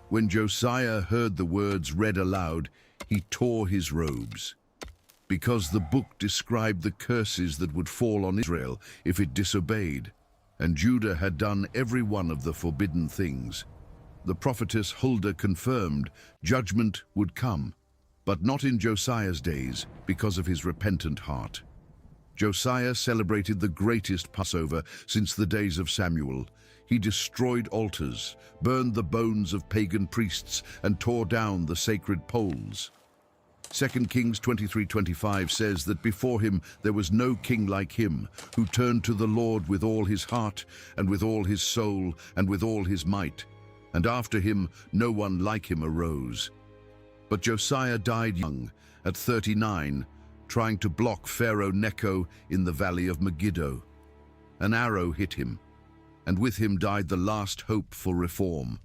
When Josiah heard the words read aloud, he tore his robes, because the book described the curses that would fall on Israel if it disobeyed, and Judah had done every one of the forbidden things. The prophetess Huldah confirmed judgment would come, but not in Josiah's days because of his repentant heart. Josiah celebrated the greatest Passover since the days of Samuel. He destroyed altars, burned the bones of pagan priests, and tore down the sacred poles. 2 Kings 23:25 says that before him there was no king like him, who turned to the Lord with all his heart, and with all his soul, and with all his might. And after him no one like him arose. But Josiah died young, at 39, trying to block Pharaoh Necho in the valley of Megiddo. An arrow hit him, and with him died the last hope for reform.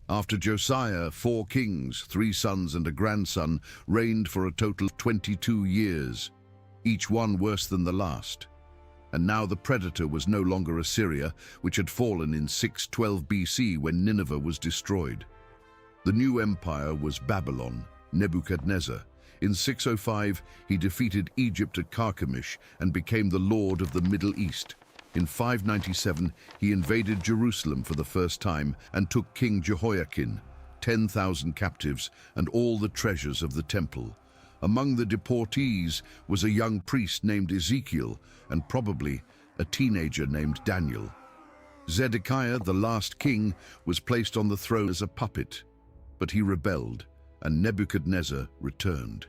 After Josiah, 4 kings, 3 sons and a grandson, reigned for a total of 22 years, each one worse than the last. And now the predator was no longer Assyria, which had fallen in 612 BC when Nineveh was destroyed. The new empire was Babylon, Nebuchadnezzar. In 605, he defeated Egypt at Carchemish and became the lord of the Middle East. In 597, he invaded Jerusalem for the first time and took King Jehoiakim, 10,000 captives, and all the treasures of the temple. Among the deportees was a young priest named Ezekiel and probably a teenager named Daniel. Zedekiah, the last king, was placed on the throne as a puppet, but he rebelled, and Nebuchadnezzar returned.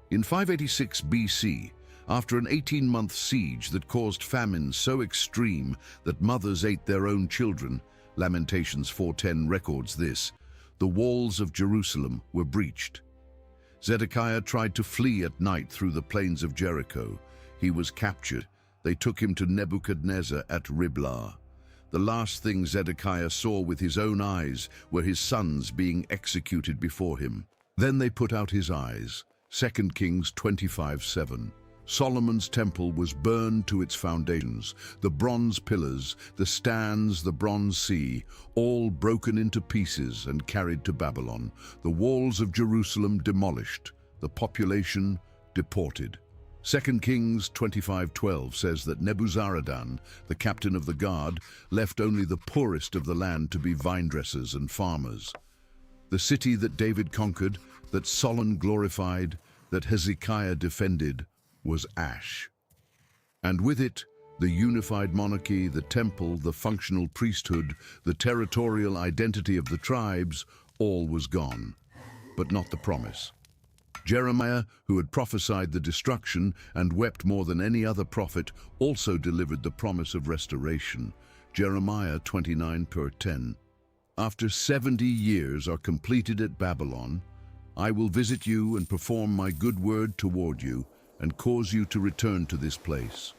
In 586 BC, after an 18-month siege that caused famine so extreme that mothers ate their own children, Lamentations 4:10 records this, the walls of Jerusalem were breached. Zedekiah tried to flee at night through the plains of Jericho. He was captured. They took him to Nebuchadnezzar at Riblah. The last thing Zedekiah saw with his own eyes were his sons being executed before him. Then they put out his eyes. 2 Kings 25:7. Solomon's temple was burned to its foundations, the bronze pillars, the stands, the bronze sea, all broken into pieces and carried to Babylon. The walls of Jerusalem demolished, the population deported. 2 Kings 25:12 says that Nebuzaradan, the captain of the guard, left only the poorest of the land to be vine dressers and farmers. The city that David conquered, that Solomon glorified, that Hezekiah defended, was ash. And with it, the unified monarchy, the temple, the functional priesthood, the territorial identity of the tribes, all was gone, but not the promise. Jeremiah, who had prophesied the destruction and wept more than any other prophet, also delivered the promise of restoration. Jeremiah 29:10. After 70 years are completed at Babylon, I will visit you and perform my good word toward you and cause you to return to this place.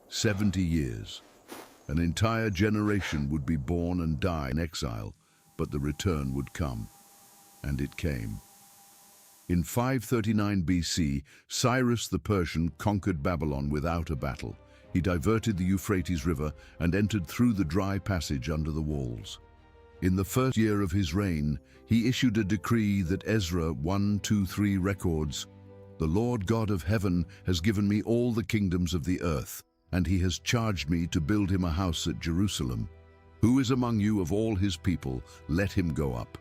70 years. An entire generation would be born and die in exile, but the return would come. And it came. In 539 BC, Cyrus the Persian conquered Babylon without a battle. He diverted the Euphrates River and entered through the dry passage under the walls. In the first year of his reign, he issued a decree that Ezra 1-2-3 records, "The Lord God of heaven has given me all the kingdoms of the earth, and he has charged me to build him a house at Jerusalem. Who is among you of all his people? Let him go up."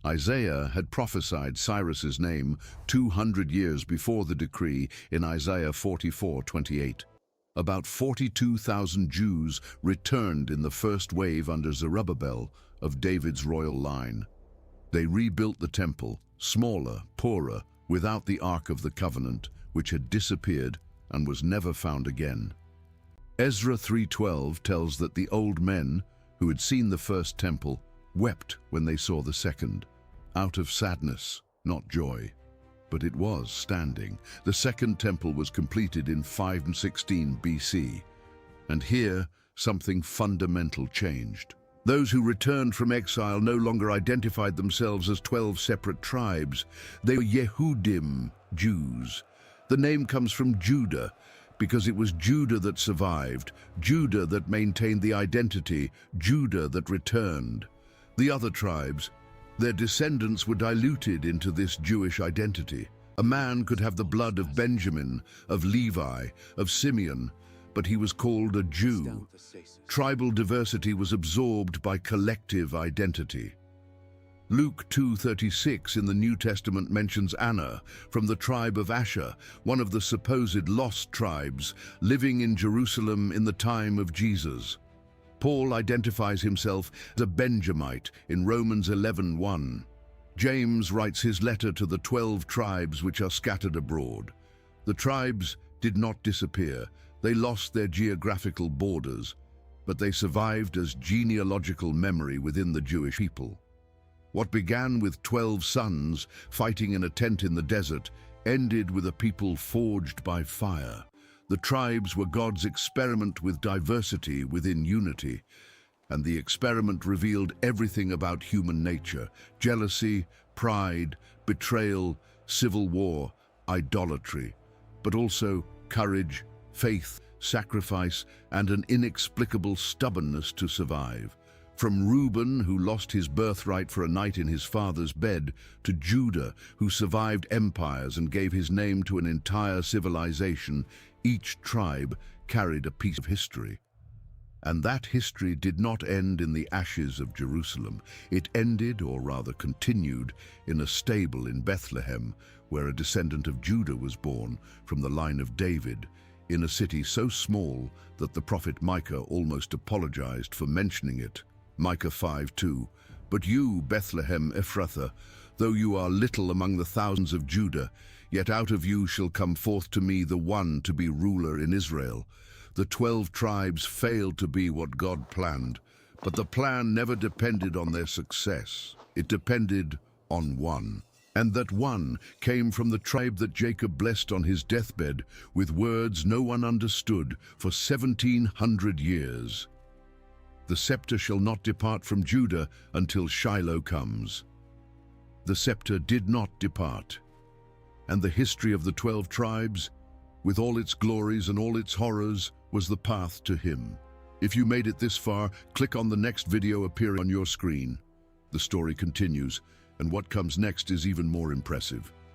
Isaiah had prophesied Cyrus's name 200 years before the decree in Isaiah 44:28. About 42,000 Jews returned in the first wave under Zerubbabel of David's royal line. They rebuilt the temple, smaller, poorer, without the Ark of the Covenant, which had disappeared and was never found again. Ezra 3:12 tells that the old men, who had seen the first temple, wept when they saw the second, out of sadness, not joy. But it was standing. The second temple was completed in 516 BC. And here, something fundamental changed. Those who returned from exile no longer identified themselves as 12 separate tribes. They were Yehudim, Jews. The name comes from Judah, because it was Judah that survived, Judah that maintained the identity, Judah that returned. The other tribes, their descendants were diluted into this Jewish identity. A man could have the blood of Benjamin, of Levi, of Simeon, but he was called a Jew. Tribal diversity was absorbed by collective identity. Luke 2:36 in the New Testament mentions Anna from the tribe of Asher, one of the supposed lost tribes, living in Jerusalem in the time of Jesus. Paul identifies himself as a Benjamite in Romans 11:1. James writes his letter to the 12 tribes which are scattered abroad. The tribes did not disappear. They lost their geographical borders, but they survived as genealogical memory within the Jewish people. What began with 12 sons fighting in a tent in the desert ended with a people forged by fire. The tribes were God's experiment with diversity within unity, and the experiment revealed everything about human nature: jealousy, pride, betrayal, civil war, idolatry, but also courage, faith, sacrifice, and an inexplicable stubbornness to survive. From Reuben, who lost his birthright for a night in his father's bed, to Judah, who survived empires and gave his name to an entire civilization, each tribe carried a piece of history. And that history did not end in the ashes of Jerusalem. It ended, or rather continued, in a stable in Bethlehem, where a descendant of Judah was born from the line of David, in a city so small that the prophet Micah almost apologized for mentioning it. Micah 5:2, "But you, Bethlehem Ephrathah, though you are little among the thousands of Judah, yet out of you shall come forth to me the one to be ruler in Israel." The 12 tribes failed to be what God planned, but the plan never depended on their success. It depended on one. And that one came from the tribe that Jacob blessed on his deathbed with words no one understood for 1700 years. "The scepter shall not depart from Judah until Shiloh comes." The scepter did not depart. And the history of the 12 tribes, with all its glories and all its horrors, was the path to him. If you made it this far, click on the next video appearing on your screen. The story continues, and what comes next is even more impressive.